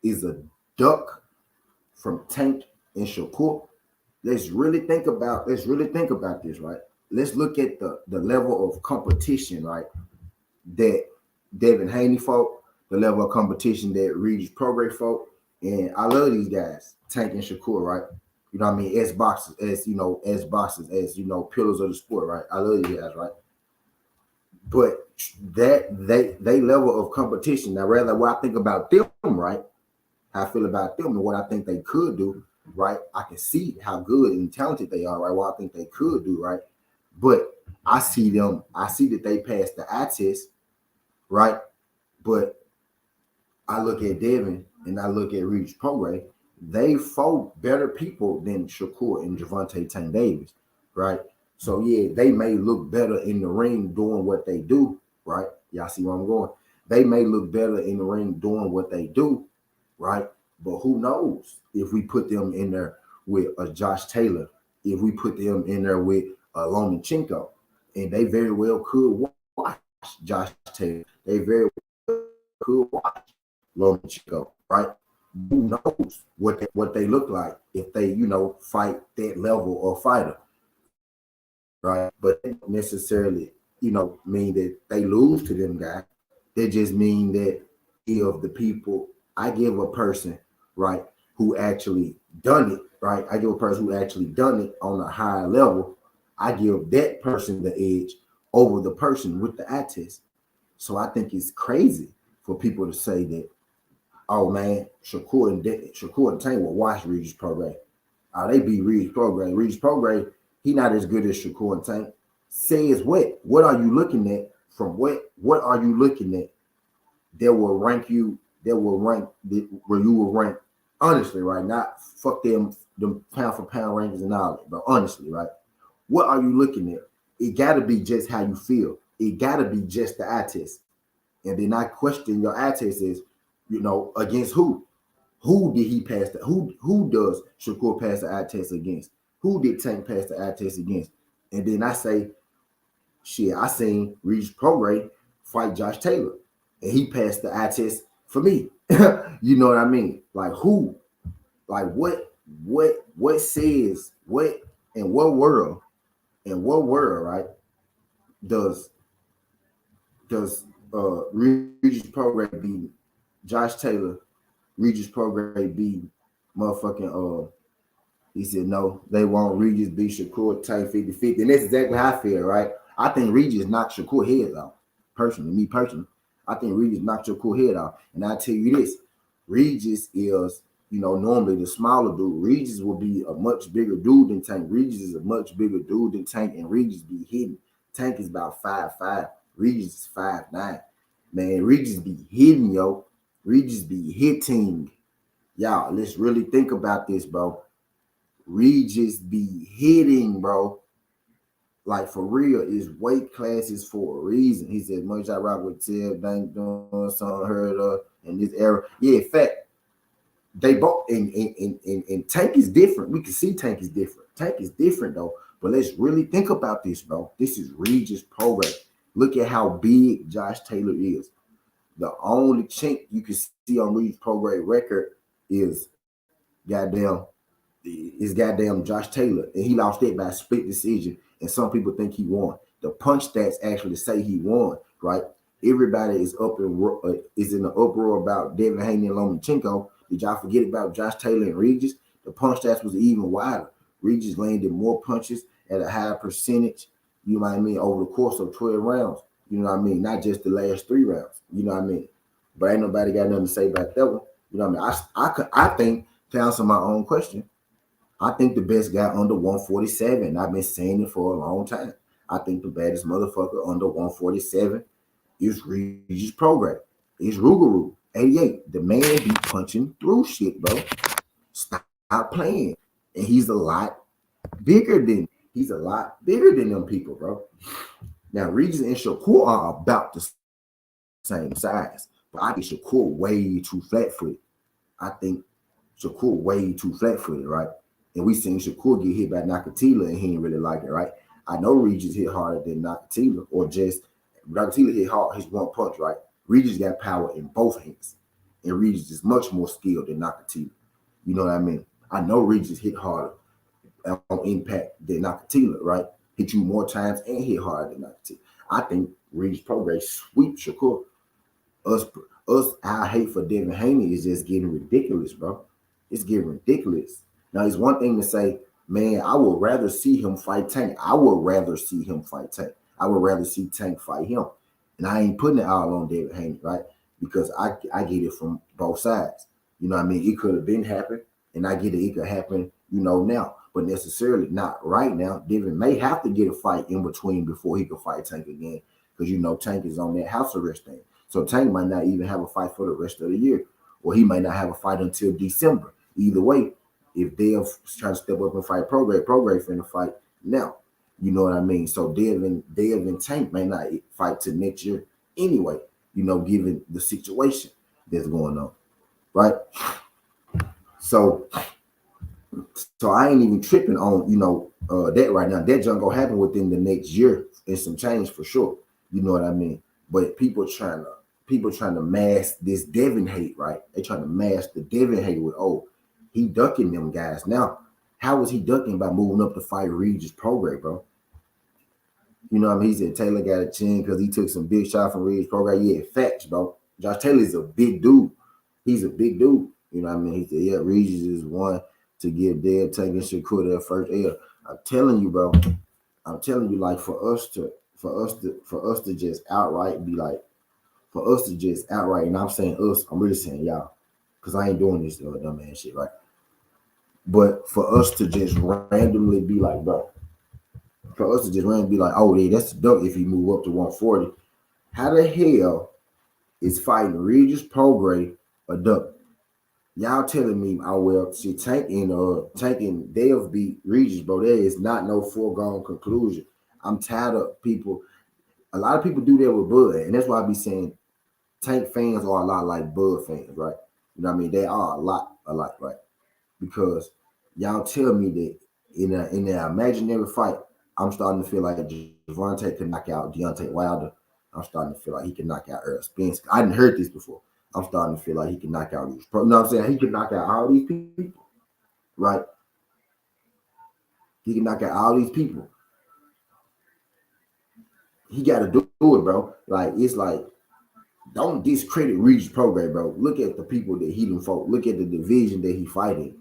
is a duck from Tank and Shakur. Let's really think about this, right? Let's look at the level of competition, right? That Devin Haney fought, the level of competition that Regis Prograis fought. And I love these guys, Tank and Shakur, right? You know what I mean? As boxers, as pillars of the sport, right? I love these guys, right? But that they level of competition. Now, rather what I think about them, right? How I feel about them and what I think they could do, right? I can see how good and talented they are, right? What I think they could do, right? But I see that they passed the eye test, right? But I look at Devin and I look at Regis Prograis. They fought better people than Shakur and Gervonta Tank Davis, right? So yeah, they may look better in the ring doing what they do, right? Y'all see where I'm going? They may look better in the ring doing what they do, right? But who knows if we put them in there with a Josh Taylor, if we put them in there with a Lomachenko, and they very well could watch Josh Taylor. They very well could watch Lomachenko, right? Who knows what they look like if they, fight that level of fighter, right? But they don't necessarily, mean that they lose to them guys. They just mean that of the people I give a person, right, who actually done it, right? I give a person who actually done it on a higher level. I give that person the edge over the person with the eye test. So I think it's crazy for people to say that, oh man, Shakur and Tank will watch Regis Prograis. They beat Regis Prograis. Regis Prograis, he not as good as Shakur and Tank. Says what? What are you looking at? From what are you looking at that will rank you, where you will rank honestly, right? Not fuck them pound for pound rankings and all that, but honestly, right? What are you looking at? It gotta be just how you feel. It gotta be just the eye test. And then I question your eye test is, against who? Who did he pass the who does Shakur pass the eye test against? Who did Tank pass the eye test against? And then I say, shit, I seen Regis Prograis fight Josh Taylor, and he passed the eye test for me. You know what I mean? Like who? Like what says what in what world? In what world, right? Does Regis Prograis beat Josh Taylor? Regis Prograis beat motherfucking he said no, they won't. Regis beat Shakur Tank 50-50. And that's exactly how I feel, right? I think Regis knocked Shakur head off. Me personally. I think Regis knocked Shakur head off. And I tell you this, Regis is, normally the smaller dude. Regis will be a much bigger dude than Tank. Regis is a much bigger dude than Tank, and Regis be hitting. Tank is about 5'5". Regis is 5'9". Man, Regis be hitting, yo. Regis be hitting. Y'all, let's really think about this, bro. Regis be hitting, bro. Like for real, is weight classes for a reason. He said, much I rock with Ted Bank doing something heard of in this era. Yeah, in fact, they both and Tank is different. We can see Tank is different. Tank is different though. But let's really think about this, bro. This is Regis Prograis. Look at how big Josh Taylor is. The only chink you can see on Regis Prograis record is goddamn Josh Taylor, and he lost it by a split decision. And some people think he won. The punch stats actually say he won, right? Everybody is is in the uproar about Devin Haney and Lomachenko. Did y'all forget about Josh Taylor and Regis? The punch stats was even wider. Regis landed more punches at a higher percentage, you know what I mean, over the course of 12 rounds. You know what I mean? Not just the last 3 rounds. You know what I mean? But ain't nobody got nothing to say about that one. You know what I mean? I think, to answer my own question, I think the best guy under 147. I've been saying it for a long time. I think the baddest motherfucker under 147 is Regis Prograis. It's Rougarou, 88. The man be punching through shit, bro. Stop playing. And he's a lot bigger than them people, bro. Now, Regis and Shakur are about the same size, but I think Shakur way too flat footed. I think Shakur way too flat footed, right? And we seen Shakur get hit by Nakatila and he didn't really like it, right? I know Regis hit harder than Nakatila, or just Nakatila hit hard his one punch, right? Regis got power in both hands, and Regis is much more skilled than Nakatila. You know what I mean? I know Regis hit harder on impact than Nakatila, right? Hit you more times and hit harder than Nakatila. I think Regis Prograis sweep Shakur. Us, our hate for Devin Haney is just getting ridiculous, bro. It's getting ridiculous. Now, it's one thing to say, man, I would rather see him fight Tank. I would rather see him fight Tank. I would rather see Tank fight him. And I ain't putting it all on David Haney, right? Because I get it from both sides. You know what I mean? It could have been happened, and I get it could happen, now, but necessarily not right now. Devin may have to get a fight in between before he can fight Tank again. Because Tank is on that house arrest thing. So Tank might not even have a fight for the rest of the year, or he might not have a fight until December. Either way, if Dev try to step up and fight Prograis finna fight now. You know what I mean? So Dev and Tank may not fight till next year anyway. Given the situation that's going on, right? So I ain't even tripping on that right now. That junk gonna happen within the next year and some change for sure. You know what I mean? But people trying to mask this Devin hate, right? They trying to mask the Devin hate with, he ducking them guys. Now, how was he ducking by moving up to fight Regis Prograis, bro? You know what I mean? He said Taylor got a chin because he took some big shot from Regis Prograis. Yeah, facts, bro. Josh Taylor's a big dude. He's a big dude. You know what I mean? He said, yeah, Regis is one to give Dev Tank and Shakur their first L. I'm telling you, bro. I'm telling you, like for us to just outright be like, for us to just outright, and I'm saying us, I'm really saying y'all, because I ain't doing this dumb man shit, right? But for us to just randomly be like, bro, for us to just randomly be like, oh, yeah, that's a duck if he move up to 140. How the hell is fighting Regis Prograis a duck? Y'all telling me, well, see, Tank and Dev beat Regis, bro. There is not no foregone conclusion. I'm tired of people. A lot of people do that with Bud, and that's why I be saying Tank fans are a lot like Bud fans, right? You know what I mean? They are a lot alike, right? Because y'all tell me that in an imaginary fight, I'm starting to feel like Gervonta could knock out Deontay Wilder. I'm starting to feel like he can knock out Errol Spence. I didn't heard this before. I'm starting to feel like he can knock out these. You know what I'm saying? He can knock out all these people, right? He can knock out all these people. He got to do it, bro. Like, it's like, don't discredit Regis Prograis, bro. Look at the people that he done fought. Look at the division that he fighting.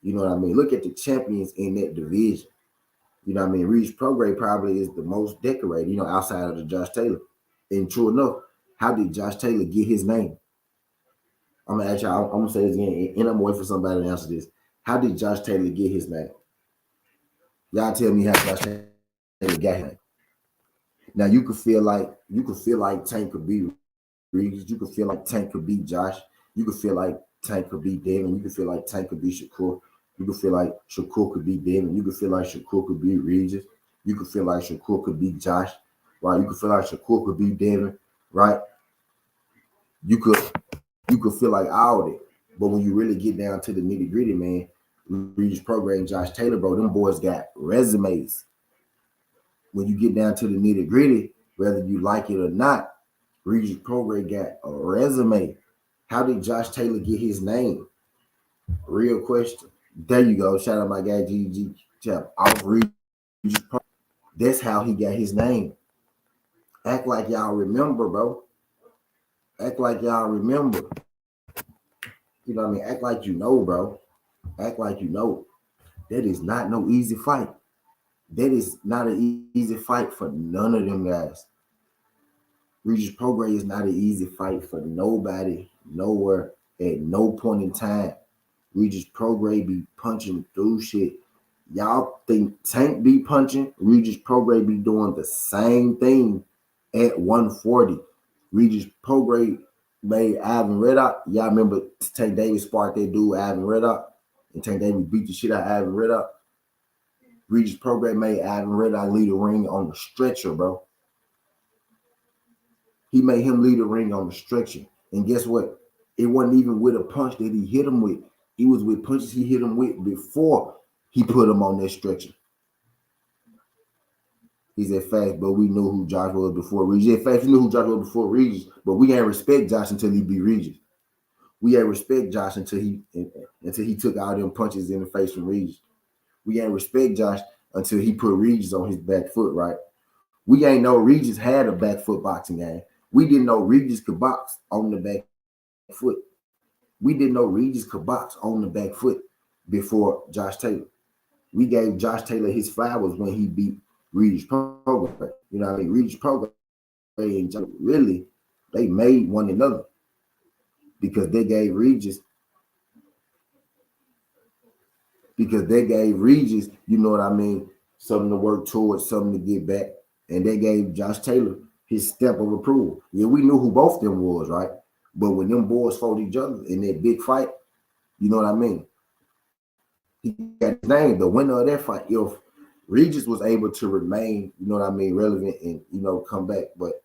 You know what I mean? Look at the champions in that division. You know what I mean? Regis Prograis probably is the most decorated, outside of the Josh Taylor. And true enough, how did Josh Taylor get his name? I'm gonna ask y'all, I'm gonna say this again, and I'm waiting for somebody to answer this. How did Josh Taylor get his name? Y'all tell me how Josh Taylor got his name. Now you could feel like Tank could be Regis. You could feel like Tank could be Josh. You could feel like Tank could be Devin. You could feel like Tank could be Shakur. You could feel like Shakur could be Devin. You could feel like Shakur could be Regis. You could feel like Shakur could be Josh. Right? You could feel like Shakur could be Devin. Right? You could feel like all that. But when you really get down to the nitty gritty, man, Regis Prograis and Josh Taylor, bro, them boys got resumes. When you get down to the nitty gritty, whether you like it or not, Regis Prograis got a resume. How did Josh Taylor get his name? Real question. There you go. Shout out my guy GG Chap. Off Regis Prograis. That's how he got his name. Act like y'all remember, bro. Act like y'all remember. You know what I mean? Act like you know, bro. Act like you know. That is not no easy fight. That is not an easy fight for none of them guys. Regis Prograis is not an easy fight for nobody, nowhere, at no point in time. Regis Prograis be punching through shit. Y'all think Tank be punching? Regis Prograis be doing the same thing at 140. Regis Prograis made Ivan Reddock. Y'all remember Tank Davis sparked that dude Ivan Reddock, and Tank Davis beat the shit out of Ivan Reddock. Regis Prograis made Ivan Reddock lead the ring on the stretcher, bro. He made him lead the ring on the stretcher. And guess what? It wasn't even with a punch that he hit him with. It was with punches he hit him with before he put him on that stretcher. He said, facts, but we knew who Josh was before Regis. Yeah, facts, we knew who Josh was before Regis, but we ain't respect Josh until he beat Regis. We ain't respect Josh until he took all them punches in the face from Regis. We ain't respect Josh until he put Regis on his back foot, right? We ain't know Regis had a back foot boxing game. We didn't know Regis could box on the back foot. We didn't know Regis could box on the back foot before Josh Taylor. We gave Josh Taylor his flowers when he beat Regis Prograis. You know what I mean? Regis Prograis and Josh, really, they made one another because they gave Regis, you know what I mean, something to work towards, something to get back. And they gave Josh Taylor his stamp of approval. Yeah, we knew who both them was, right? But when them boys fought each other in that big fight, you know what I mean? He got his name, the winner of that fight. If Regis was able to remain, you know what I mean, relevant and, you know, come back. But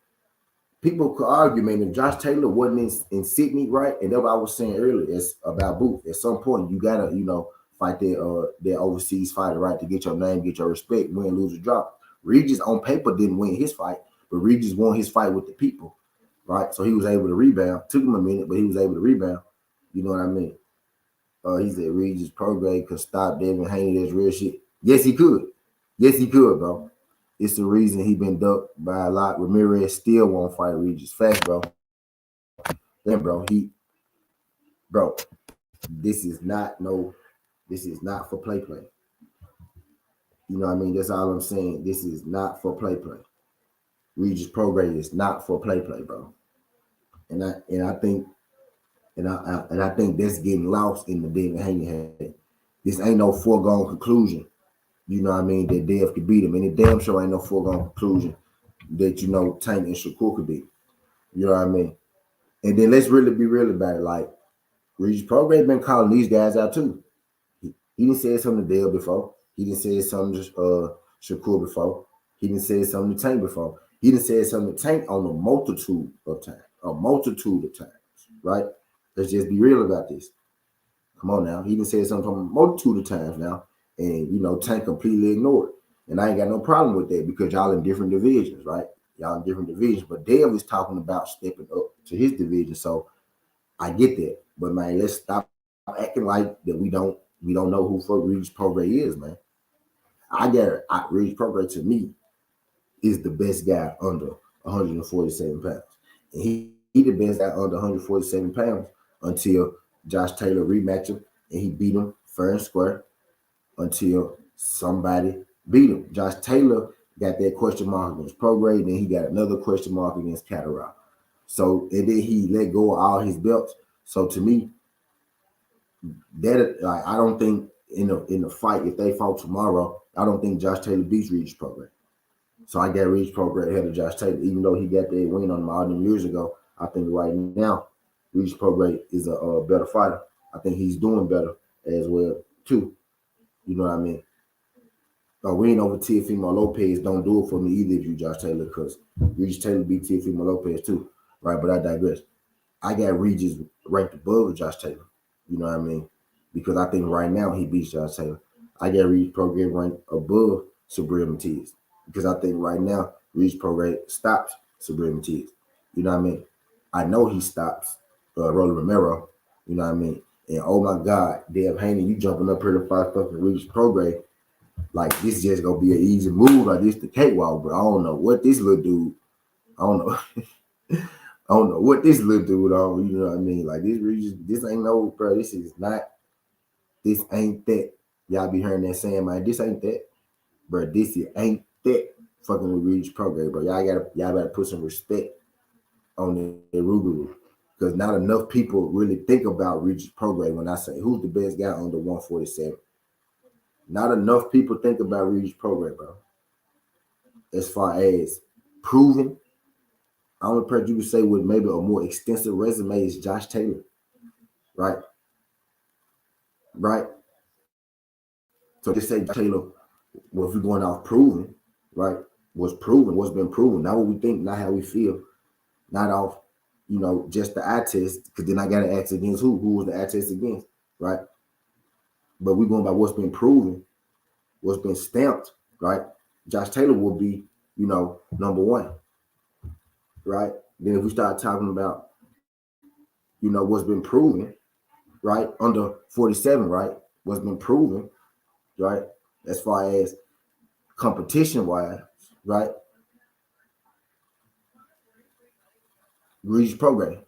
people could argue, man, if Josh Taylor wasn't in Sydney, right? And that's what I was saying earlier, it's about Booth. At some point, you got to, you know, fight their overseas fighter, right, to get your name, get your respect, win, lose, or drop. Regis on paper didn't win his fight, but Regis won his fight with the people, right? So he was able to rebound. Took him a minute, but he was able to rebound. You know what I mean? He said Regis Prograis could stop Devin Haney. That's real shit. Yes, he could. Yes, he could, bro. It's the reason he been ducked by a lot. Ramirez still won't fight Regis. Facts, bro. Then, bro, this is not for play. You know what I mean? That's all I'm saying. This is not for play. Regis Prograis is not for play, bro. And I think that's getting lost in the Devin Haney head. This ain't no foregone conclusion. You know what I mean? That Dev could beat him. And it damn sure ain't no foregone conclusion that, you know, Tank and Shakur could beat. You know what I mean? And then let's really be real about it. Like, Regis Prograis been calling these guys out too. He didn't say something to Dale before. He didn't say something to Shakur before. He didn't say something to Tank before. He didn't say something to Tank on a multitude of times, right? Let's just be real about this. Come on now. He didn't say something a multitude of times now. And, you know, Tank completely ignored it. And I ain't got no problem with that because y'all in different divisions, right? Y'all in different divisions. But Dale is talking about stepping up to his division. So I get that. But, man, let's stop acting like that we don't know who fuck Regis Prograis is, man. Regis Prograis to me is the best guy under 147 pounds. And he the best guy under 147 pounds until Josh Taylor rematched him and he beat him fair and square until somebody beat him. Josh Taylor got that question mark against Prograis, then he got another question mark against Catterall. So, and then he let go of all his belts. So to me, that I don't think in the fight, if they fought tomorrow, I don't think Josh Taylor beats Regis Prograis. So I got Regis Prograis ahead of Josh Taylor, even though he got that win on him all them years ago. I think right now, Regis Prograis is a better fighter. I think he's doing better as well too. You know what I mean? A win over Teofimo Lopez don't do it for me either if you Josh Taylor, because Regis Taylor beat Teofimo Lopez too, right? But I digress. I got Regis ranked above Josh Taylor. You know what I mean? Because I think right now he beats Josh Taylor. I got Regis Prograis ranked above Subriel Matias because I think right now Regis Prograis stops Subriel Matias. You know what I mean? I know he stops Rolly Romero. You know what I mean? And oh my God, Deb Haney, you jumping up here to fight fucking Regis Prograis. Like, this just gonna be an easy move. Like, this the cakewalk, but I don't know what this little dude. I don't know. I don't know what this little dude on. You know what I mean? Like, this ain't no, bro. This ain't that. Y'all be hearing that saying, man. This ain't that, bro. Ain't that fucking with Regis Prograis, bro. Y'all gotta put some respect on the Rugeroo. Because not enough people really think about Regis Prograis when I say who's the best guy under 147. Not enough people think about Regis Prograis, bro. As far as proven, I only person you would say with maybe a more extensive resume is Josh Taylor. Right? Right? So just say Josh Taylor, well, if we're going off proven, right? What's proven, what's been proven, not what we think, not how we feel. not off, just the eye test, because then I got to ask against who was the eye test against, right? But we're going by what's been proven, what's been stamped, right? Josh Taylor will be, number one, right? Then if we start talking about, what's been proven, right? Under 47, right? What's been proven, right? As far as competition wise, right? Regis Prograis,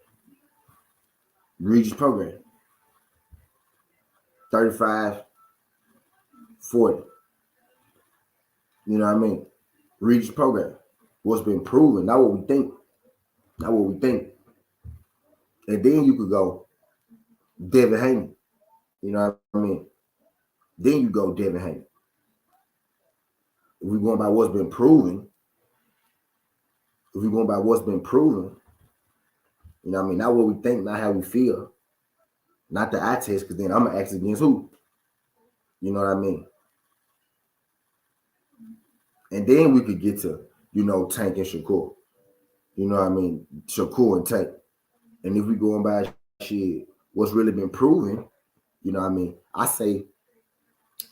35, 40. You know what I mean? Regis Prograis, what's been proven, not what we think. Not what we think. And then you could go Devin Haney. You know what I mean? Then you go Devin Haney. If we're going by what's been proven, you know what I mean? Not what we think, not how we feel, not the eye test, because then I'm going to ask against who? You know what I mean? And then we could get to, Tank and Shakur. You know what I mean? Shakur and Tank. And if we going by shit, what's really been proven, you know what I mean? I say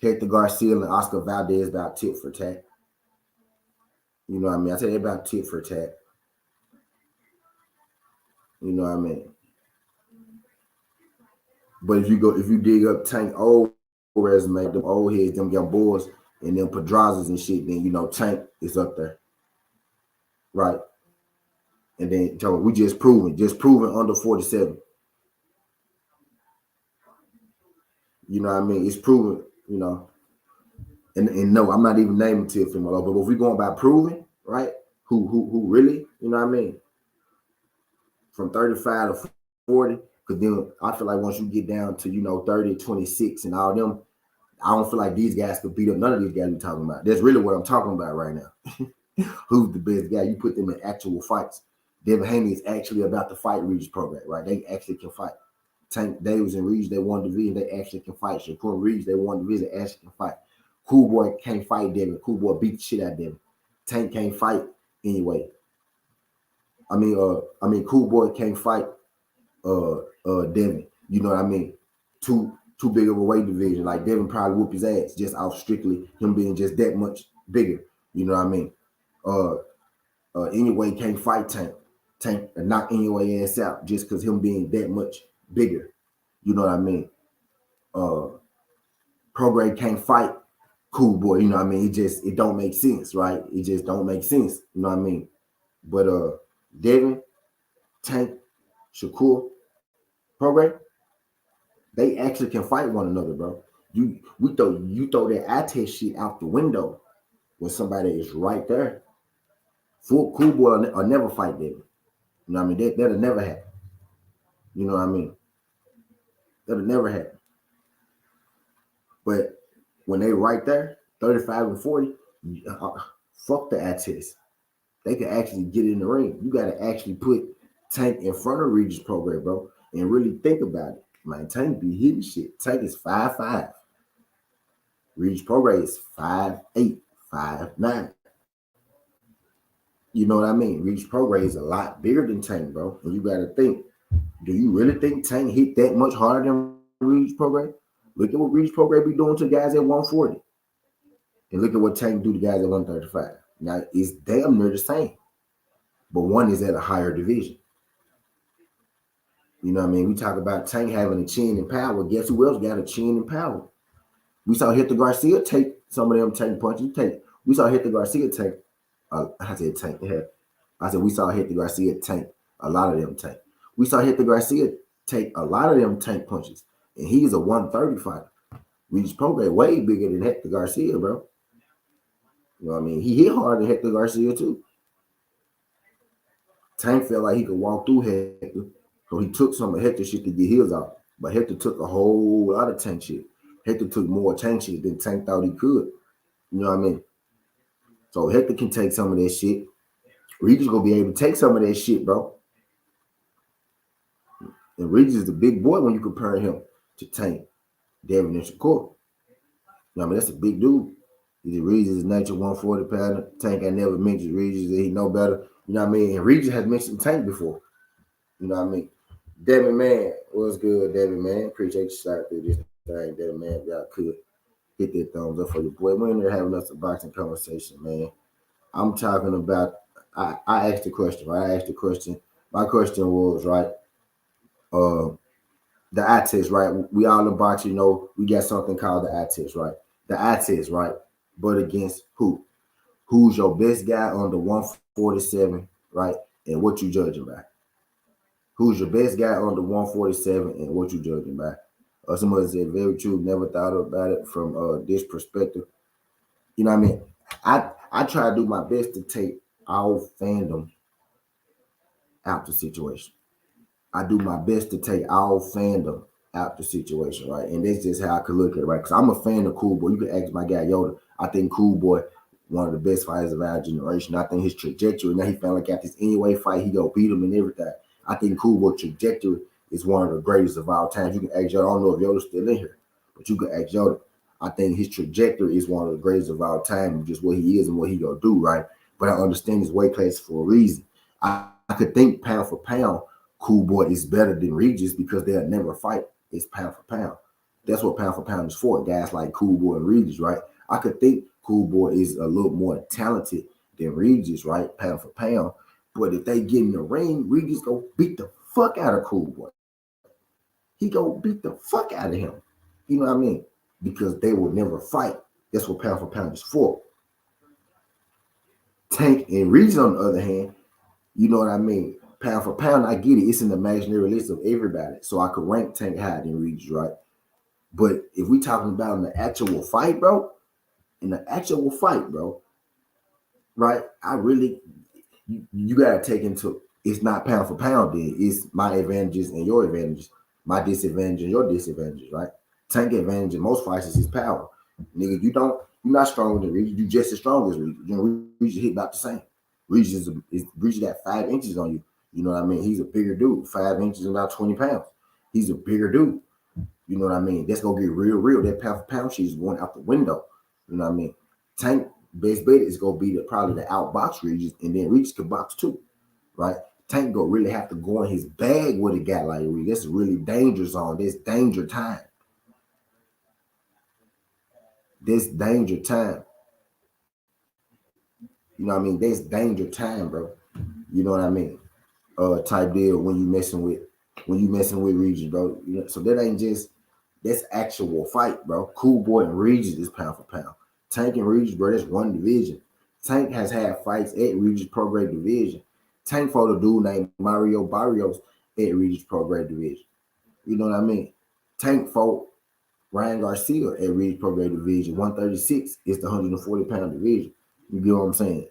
Hector Garcia and Oscar Valdez about tit for tat. You know what I mean? I say they about tit for tat. You know what I mean? But if you dig up Tank old resume, them old heads, them young boys, and them Pedrazas and shit, then Tank is up there. Right. And then we just proven under 47. You know what I mean? It's proven, and no, I'm not even naming Teofimo, but if we going by proving, right? Who really, you know what I mean? From 35 to 40, because then I feel like once you get down to 30, 26 and all them, I don't feel like these guys could beat up none of these guys you're talking about. That's really what I'm talking about right now. Who's the best guy? You put them in actual fights. Devin Haney is actually about to fight Regis Prograis, right? They actually can fight. Tank Davis and Regis, they won division, they actually can fight. Shakur and Regis, they won division, they actually can fight. Cool Boy can't fight Devin. Cool Boy beat the shit out of Devin. Tank can't fight anyway. I mean, Cool Boy can't fight Devin. You know what I mean? Too big of a weight division. Like Devin probably whoop his ass just off strictly him being just that much bigger. You know what I mean? Anyway can't fight Tank. Tank and knock Anyway ass out just because him being that much bigger. You know what I mean? Prograis can't fight Cool Boy. You know what I mean? It don't make sense, right? It just don't make sense. You know what I mean? But Devin, Tank, Shakur, Prograis, they actually can fight one another, bro. You throw that eye test shit out the window when somebody is right there. Full Cool Boy will never fight Devin. You know what I mean? That'll never happen. You know what I mean? That'll never happen. But when they right there, 35 and 40, fuck the eye test. They can actually get in the ring. You got to actually put Tank in front of Regis Prograis, bro, and really think about it. Man, Tank be hitting shit. Tank is 5'5". Regis Prograis is 5'8", 5'9". You know what I mean? Regis Prograis is a lot bigger than Tank, bro. And you got to think, do you really think Tank hit that much harder than Regis Prograis? Look at what Regis Prograis be doing to guys at 140. And look at what Tank do to guys at 135. Now, it's damn near the same. But one is at a higher division. You know what I mean? We talk about Tank having a chin and power. Guess who else got a chin and power? We saw Hector Garcia take some of them tank punches. We saw Hector Garcia take. I said tank. I said we saw Hector Garcia tank a lot of them tank. We saw Hector Garcia take a lot of them tank punches, and he's a 130 fighter. Regis Prograis way bigger than Hector Garcia, bro. You know what I mean? He hit harder than Hector Garcia too. Tank felt like he could walk through Hector, so he took some of Hector shit to get his out. But Hector took a whole lot of Tank shit. Hector took more Tank shit than Tank thought he could. You know what I mean? So Hector can take some of that shit. Regis gonna be able to take some of that shit, bro. And Regis is the big boy when you compare him to Tank, Devin, and Shakur. You know what I mean? That's a big dude. Is it Regis' nature 140 pounder? Tank I never mentioned Regis, that he know better. You know what I mean? And Regis has mentioned Tank before. You know what I mean? Devin, man, what's good, Devin, man? Appreciate you sliding through this thing, Devin, man. If y'all could hit that thumbs up for your boy. We're in there having us a boxing conversation, man. I'm talking about, I asked the question, right? I asked the question. My question was, right, uh, the eye test, right? We all in boxing, you know, we got something called the eye test, right? The eye test, right? But against who? Who's your best guy on the 147, right? And what you judging by? Who's your best guy on the 147 and what you judging by? Somebody said very true, never thought about it from this perspective. You know what I mean? I try to do my best to take all fandom out the situation. I do my best to take all fandom out the situation, right? And that's just how I could look at it, right? Because I'm a fan of Cool Boy. You can ask my guy Yoda. I think Cool Boy, one of the best fighters of our generation. I think his trajectory, now he found like after this anyway fight, he go beat him and everything. I think Cool Boy trajectory is one of the greatest of all time. You can ask Yoda. I don't know if Yoda's still in here, but you can ask Yoda. I think his trajectory is one of the greatest of all time, just what he is and what he gonna do, right? But I understand his weight class for a reason. I could think pound for pound, Cool Boy is better than Regis because they'll never fight. It's pound for pound. That's what pound for pound is for. Guys like Cool Boy and Regis, right? I could think Cool Boy is a little more talented than Regis, right? Pound for pound. But if they get in the ring, Regis go beat the fuck out of Cool Boy. He go beat the fuck out of him. You know what I mean? Because they will never fight. That's what pound for pound is for. Tank and Regis, on the other hand, you know what I mean? Pound for pound, I get it. It's an imaginary list of everybody. So I could rank Tank higher than Regis, right? But if we talking about in the actual fight, bro, right? I really, you gotta take into, it's not pound for pound then. It's my advantages and your advantages, my disadvantage and your disadvantages, right? Tank advantage in most fights is his power. Nigga, you're not stronger than Regis. You just as strong as Regis. You know, Regis hit about the same. Regis got 5 inches on you. You know what I mean? He's a bigger dude. 5 inches and about 20 pounds. He's a bigger dude. You know what I mean? That's gonna get real. That pound for pound shit is going out the window. You know what I mean? Tank best bet is gonna be probably the outbox Regis, and then Regis can box too, right? Tank gonna really have to go in his bag with a guy like Regis. That's really danger zone. That's danger time. This danger time. You know what I mean? That's danger time, bro. You know what I mean? Type deal when you messing with Regis, bro. You know, so that ain't just that's actual fight, bro. Cool Boy and Regis is pound for pound. Tank and Regis, bro, that's one division. Tank has had fights at Regis Pro Grade Division. Tank fought a dude named Mario Barrios at Regis Pro Grade Division. You know what I mean? Tank fought Ryan Garcia at Regis Pro Grade Division. 136 is the 140-pound division. You get what I'm saying?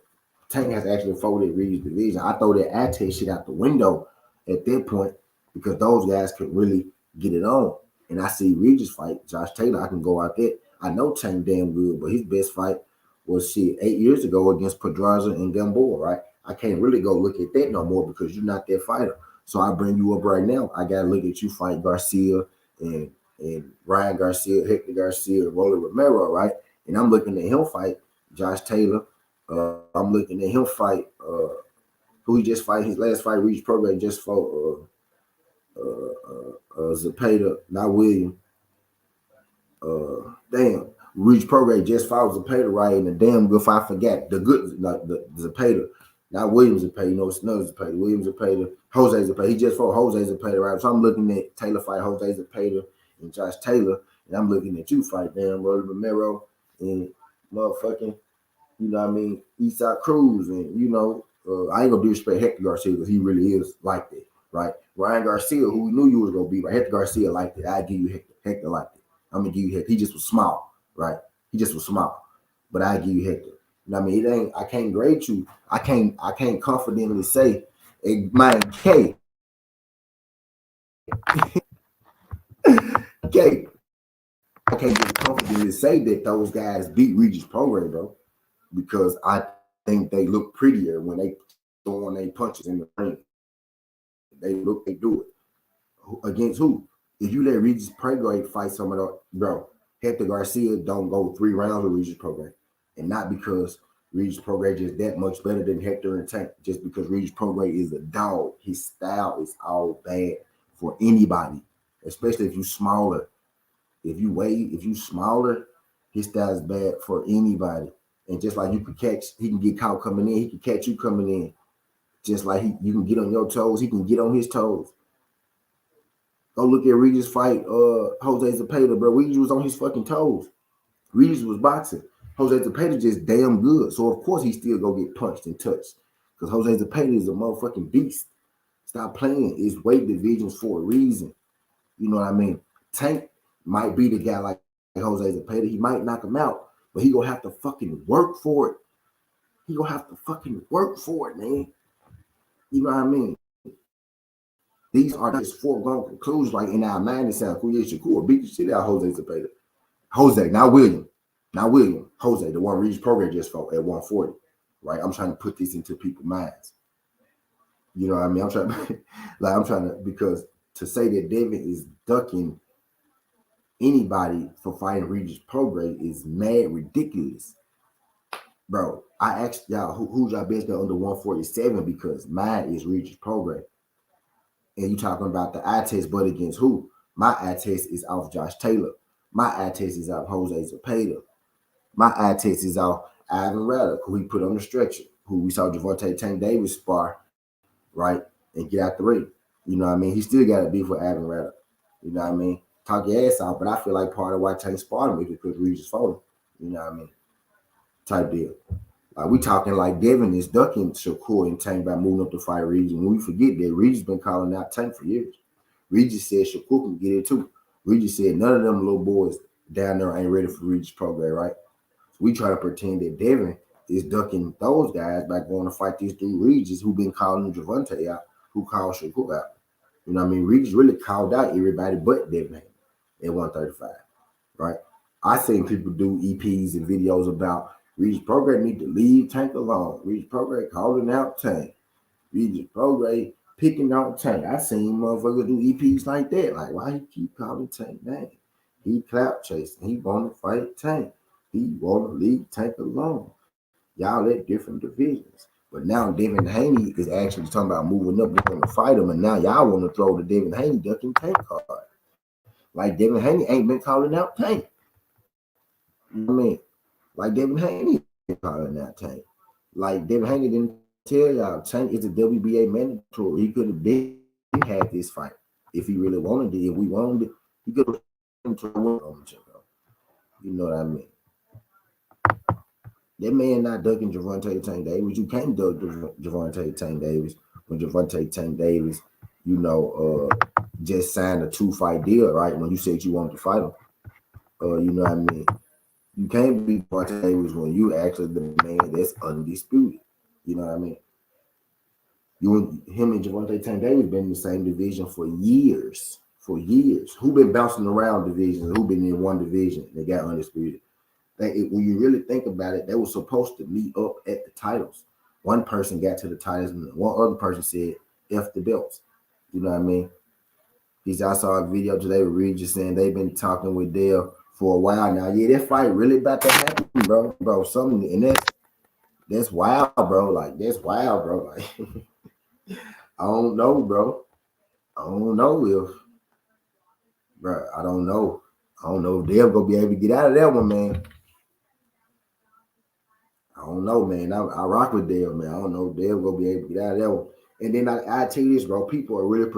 Tank has actually fought at Regis Division. I throw that eye test shit out the window at that point because those guys could really get it on. And I see Regis fight Josh Taylor. I can go out there. I know Tank damn good, but his best fight was 8 years ago against Pedraza and Gamboa, right? I can't really go look at that no more because you're not that fighter. So I bring you up right now. I gotta look at you fight Garcia and Ryan Garcia, Hector Garcia, Rolly Romero, right? And I'm looking at him fight Josh Taylor. I'm looking at him fight who he just fight his last fight, Regis Program just fought Zepeda, not William. Damn, Regis Program just fought Zepeda, right? And the damn good fight, I forgot the good, like the Zepeda, not William Zepeda. You know, it's another Zepeda. William Zepeda, Jose Zepeda. He just fought Jose Zepeda, right? So I'm looking at Taylor fight Jose Zepeda and Josh Taylor, and I'm looking at you fight damn Rolly Romero and motherfucking, you know what I mean, Eastside Cruz, and you know, I ain't gonna disrespect Hector Garcia because he really is like that, right? Ryan Garcia, who we knew you was gonna be, right? Hector Garcia like that. I give you Hector. Hector like that. I'm gonna give you Hector. He just was small, right? He just was small, but I give you Hector. You know what I mean? It ain't. I can't grade you. I can't confidently say, hey, man, K, K. I can't just confidently say that those guys beat Regis Program, bro, because I think they look prettier when they throwing their punches in the ring. They do it. Against who? If you let Regis Prograde fight some of the bro, Hector Garcia don't go 3 rounds with Regis Prograde. And not because Regis Prograis is that much better than Hector and Tank, just because Regis Prograis is a dog. His style is all bad for anybody, especially if you smaller. If you smaller, his style is bad for anybody. And just like you can catch, he can get caught coming in, he can catch you coming in. Just like you can get on your toes, he can get on his toes. Go look at Regis fight Jose Zepeda, bro. Regis was on his fucking toes. Regis was boxing. Jose Zepeda just damn good. So of course he still go get punched and touched. Because Jose Zepeda is a motherfucking beast. Stop playing. It's weight divisions for a reason. You know what I mean? Tank might be the guy like Jose Zepeda. He might knock him out, but he gonna have to fucking work for it. He gonna have to fucking work for it, man. You know what I mean? These are just foregone conclusions. Like in our mind, it sounds cool. Yeah, Shakur beat the shit out of Jose Zepeda. Jose, not William. Not William. Jose, the one Regis Prograis just fought at 140. Right? I'm trying to put this into people's minds. You know what I mean? I'm trying to, because to say that Devin is ducking anybody for fighting Regis Prograis is mad ridiculous. Bro, I asked y'all who's your best under 147 because mine is Regis Prograis. And you talking about the eye test, but against who? My eye test is off Josh Taylor. My eye test is off Jose Zepeda. My eye test is off Ivan Raddock, who he put on the stretcher, who we saw Gervonta Tank Davis spar, right, and get out the ring. You know what I mean? He still got to beef with Ivan Raddock. You know what I mean? Talk your ass out, but I feel like part of why Tank sparred him is because Regis fought him. You know what I mean? Type deal. Like we talking like Devin is ducking Shakur and Tank by moving up to fight Regis. And we forget that Regis been calling out Tank for years. Regis said Shakur can get it too. Regis said none of them little boys down there ain't ready for Regis Prograis, right? So we try to pretend that Devin is ducking those guys by going to fight this dude Regis who been calling Gervonta out, who called Shakur out. You know what I mean? Regis really called out everybody but Devin at 135, right? I seen people do EPs and videos about Regis Prograis need to leave Tank alone. Regis Prograis calling out Tank. Regis Prograis picking out Tank. I seen motherfuckers do EPs like that. Like, why he keep calling Tank name? He clap chasing. He want to fight Tank. He want to leave Tank alone. Y'all at different divisions. But now Devin Haney is actually talking about moving up and want to fight him. And now y'all want to throw the Devin Haney ducking Tank card. Like Devin Haney ain't been calling out Tank. You know what I mean? Like Devin Haney calling out Tank. Like Devin Haney didn't tell y'all Tank is a WBA mandatory. He could have been had this fight if he really wanted it. If we wanted it, he could have on each other. You know what I mean? That man not ducking Gervonta Tank Davis. You can't duck Gervonta Tank Davis when Gervonta Tank Davis, you know, just signed a 2-fight deal, right? When you said you wanted to fight him. You know what I mean? You can't beat Gervonta Davis when you actually the man that's undisputed. You know what I mean? Him and Gervonta Tank Davis been in the same division for years. For years. Who been bouncing around divisions? Who been in one division? They got undisputed. When you really think about it, they were supposed to meet up at the titles. One person got to the titles, and one other person said, F the belts. You know what I mean? Because I saw a video today with Regis saying they've been talking with Dale for a while now. Yeah, that fight really about to happen, bro. Bro, something, and that's wild, bro. Like, that's wild, bro. Like, I don't know, bro. I don't know if, bro, I don't know. I don't know if Dale gonna be able to get out of that one, man. I don't know, man. I rock with Dale, man. I don't know if Dale gonna be able to get out of that one. And then I tell you this, bro. People are really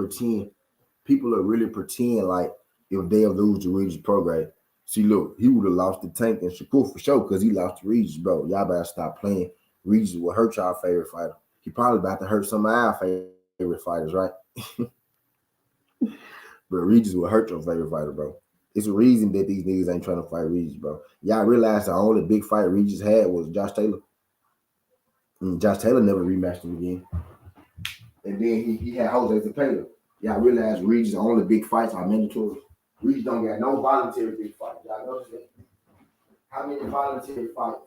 pretend like if Dale lose to Regis Prograis. See, look, he would have lost the Tank and Shakur for sure because he lost to Regis, bro. Y'all better stop playing. Regis will hurt y'all favorite fighter. He probably about to hurt some of our favorite fighters, right? But Regis will hurt your favorite fighter, bro. It's a reason that these niggas ain't trying to fight Regis, bro. Y'all realize the only big fight Regis had was Josh Taylor. Josh Taylor never rematched him again. And then he had Jose Zepeda. Y'all realize Regis' only big fights are mandatory. Regis don't got no voluntary big fights. Y'all notice that? How many voluntary fights?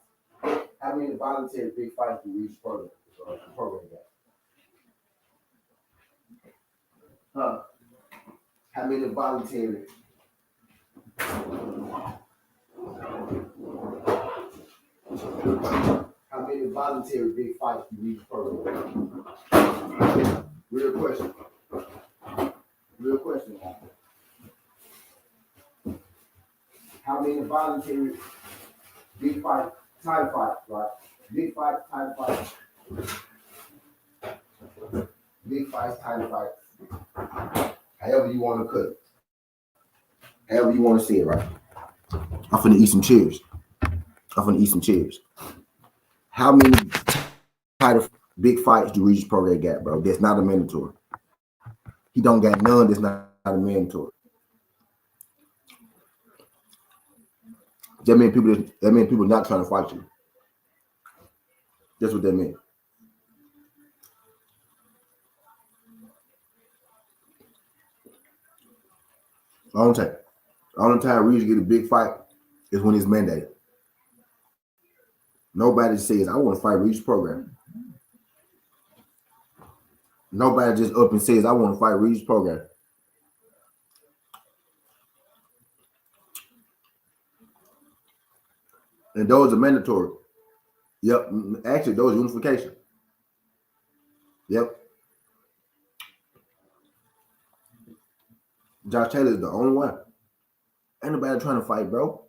How many voluntary big fights do Regis program got? Huh? How many voluntary? many voluntary big fights do Regis program? Real question. Real question. How many voluntary big fight, time fights, right? Big fights, time fights. Big fights, time fights. However you want to cut it. However you want to see it, right? I'm finna eat some cheers. How many title big fights do Regis Prograis got, bro? That's not a mandatory. He don't got none that's not a mandatory. That means people not trying to fight you. That's what that means. Only time Regis get a big fight is when it's mandated. Nobody says, I want to fight Regis Prograis. Nobody just up and says, I want to fight Regis Prograis. And those are mandatory. Yep. Actually, those are unification. Yep. Josh Taylor is the only one. Ain't nobody trying to fight, bro.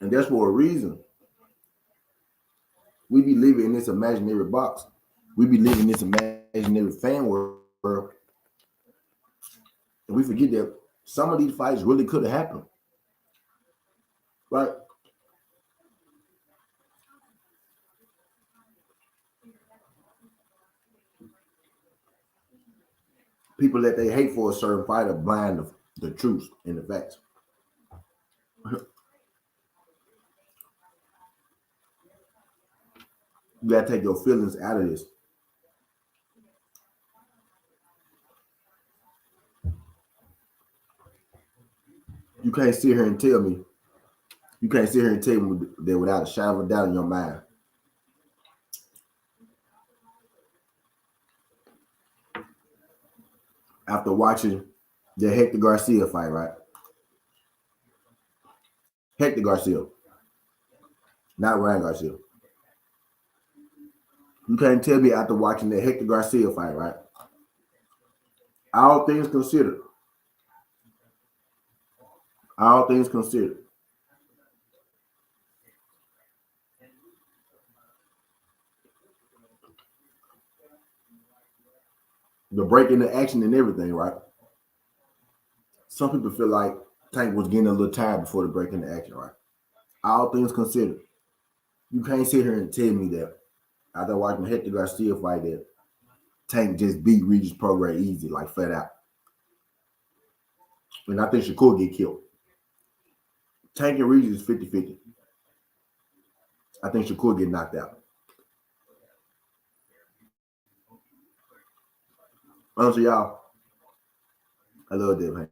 And that's for a reason. We be living in this imaginary box. We be living in this imaginary fan world. And we forget that some of these fights really could have happened. Right? People that they hate for a certain fighter blind the truth and the facts. You gotta take your feelings out of this. You can't sit here and tell me. You can't sit here and tell me that without a shadow of a doubt in your mind. After watching the Hector Garcia fight, right? Hector Garcia, not Ryan Garcia. You can't tell me after watching the Hector Garcia fight, right? All things considered. All things considered. The break in the action and everything, right? Some people feel like Tank was getting a little tired before the break in the action, right? All things considered. You can't sit here and tell me that after watching Hector Garcia fight that Tank just beat Regis Prograis easy, like flat out. And I think Shakur get killed. Tank and Regis is 50-50. I think Shakur get knocked out. Honestly, y'all, I love Dave Haney.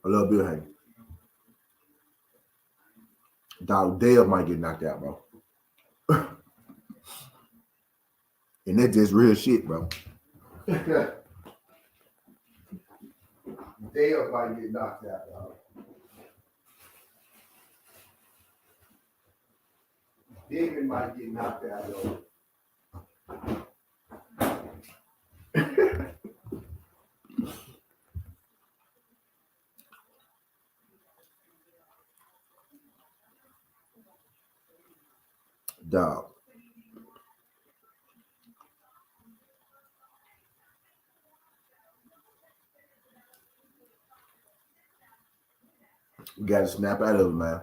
I love Bill Haney. Dog Dale might get knocked out, bro. And that's just real shit, bro. Dale might get knocked out, dog. David might get knocked out, though. Dog. We got to snap out of it, man.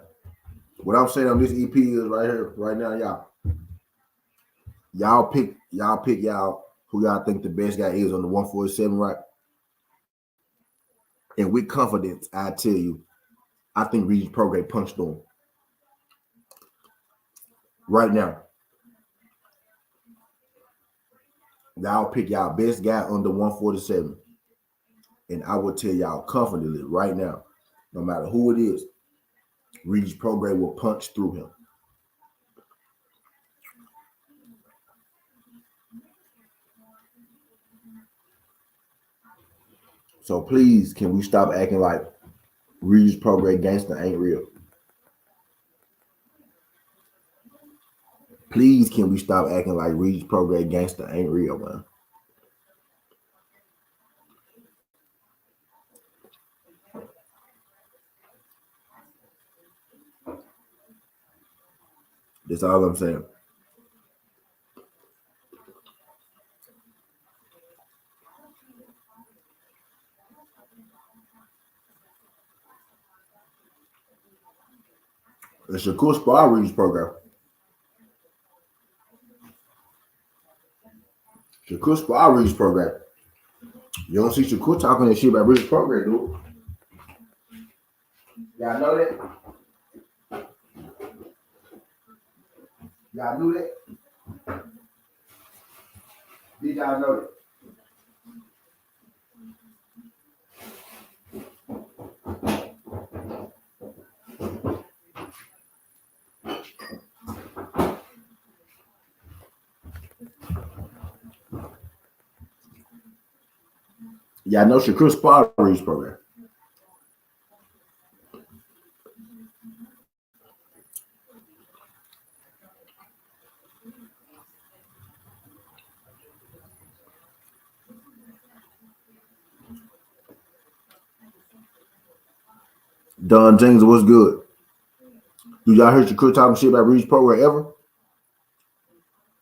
What I'm saying on this EP is right here, right now, y'all. Y'all pick y'all who y'all think the best guy is on the 147, right? And with confidence, I tell you, I think Regis Prograis punched on right now. Y'all pick y'all best guy on the 147. And I will tell y'all confidently right now, no matter who it is, Regis Prograis will punch through him. So please, can we stop acting like Regis Prograis gangster ain't real. Please, can we stop acting like Regis Prograis gangster ain't real, man? That's all I'm saying. The Shakur Spar Regis program. Shakur Spar Regis program. You don't see Shakur talking that shit about Regis program, dude. Y'all know that? Y'all knew that? Did y'all know that? Y'all know Shakur Spar Regis program. Don James, what's good? Do y'all hear Shakur talking shit about Regis program ever?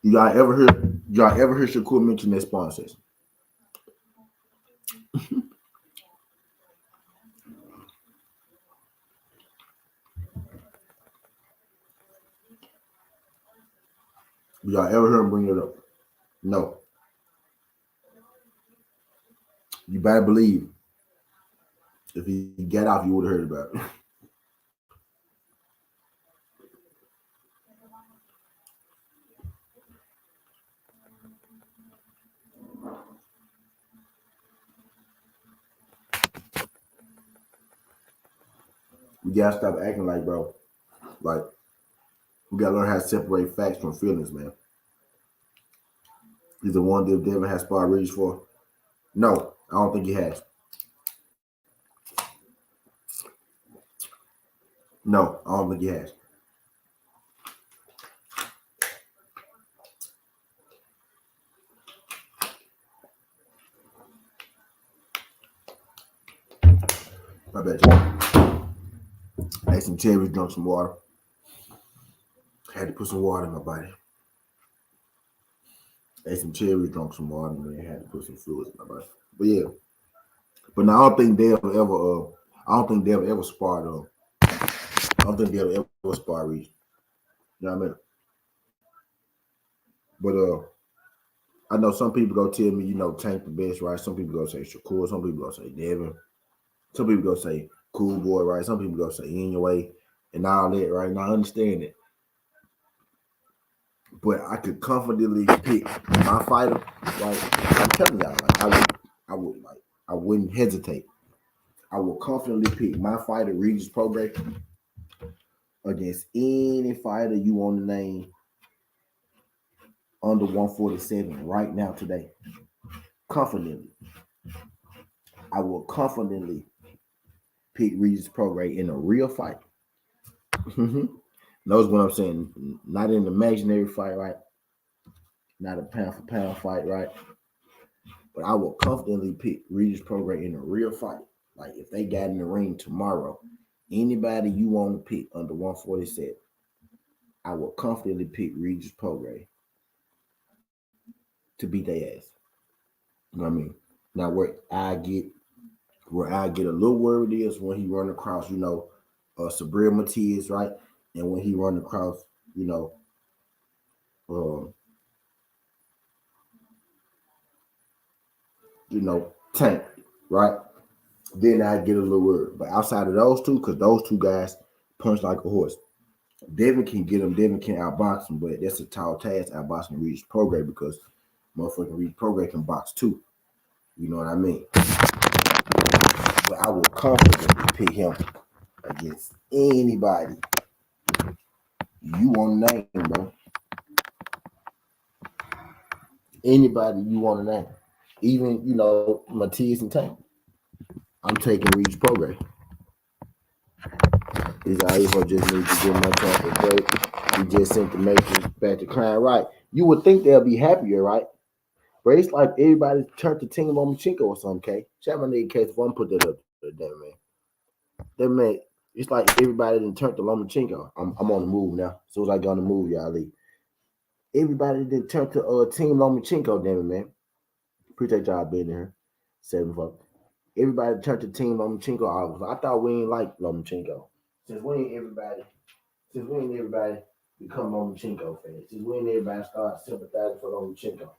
Y'all ever hear Shakur mention that sponsors? Y'all ever hear him bring it up? No. You better believe if he got off, you would have heard about it. We gotta stop acting like, bro. Like, we gotta learn how to separate facts from feelings, man. He's the one that Devin has spot Regis for. No, I don't think he has. No, I don't think he has. I bet you. Ate some cherries, drunk some water. Had to put some water in my body. Ate some cherries, drunk some water, and then had to put some fluids in my body. But yeah. But now I don't think they'll ever. I don't think they'll ever spar though. I don't think they'll ever spar Regis. You know what I mean? But I know some people go tell me, Tank the best, right? Some people go say Shakur. Some people go say Devin. Some people go say Cool Boy, right? Some people go say In Your Way and all that, right? And I understand it. But I could confidently pick my fighter, right? I'm telling y'all, like I wouldn't hesitate. I will confidently pick my fighter, Regis Prograis, against any fighter you want to name under 147 right now today. Confidently. I will confidently pick Regis Prograis in a real fight. Knows what I'm saying? Not an imaginary fight, right? Not a pound for pound fight, right? But I will confidently pick Regis Prograis in a real fight. Like if they got in the ring tomorrow, anybody you want to pick under 147, I will confidently pick Regis Prograis to beat their ass. You know what I mean? Now where I get a little worried is when he run across, Sabrina Matias, right? And when he run across, uh, Tank, right? Then I get a little worried. But outside of those two, because those two guys punch like a horse. Devin can get him. Devin can outbox him, but that's a tall task outboxing Regis Prograis because motherfucking Regis Prograis can box too. You know what I mean? But I will confidently pick him against anybody you want to name, bro. Anybody you want to name. Even, Matias and Tank. I'm taking Regis Prograis. These IFO just need to give my time a break. We just sent the message back to client. Right. You would think they'll be happier, right? But it's like everybody turned to Team Lomachenko or something, K. Shout my nigga Case One put that up there, damn man. That man, it's like everybody didn't turn to Lomachenko. I'm on the move now. As soon as I get on the move, y'all leave. Everybody didn't turn to Team Lomachenko, damn it, man. Appreciate y'all being here. 7-4. Everybody turned to Team Lomachenko. I thought we ain't like Lomachenko. Since we ain't everybody become Lomachenko fans. Since we ain't everybody start sympathizing for Lomachenko.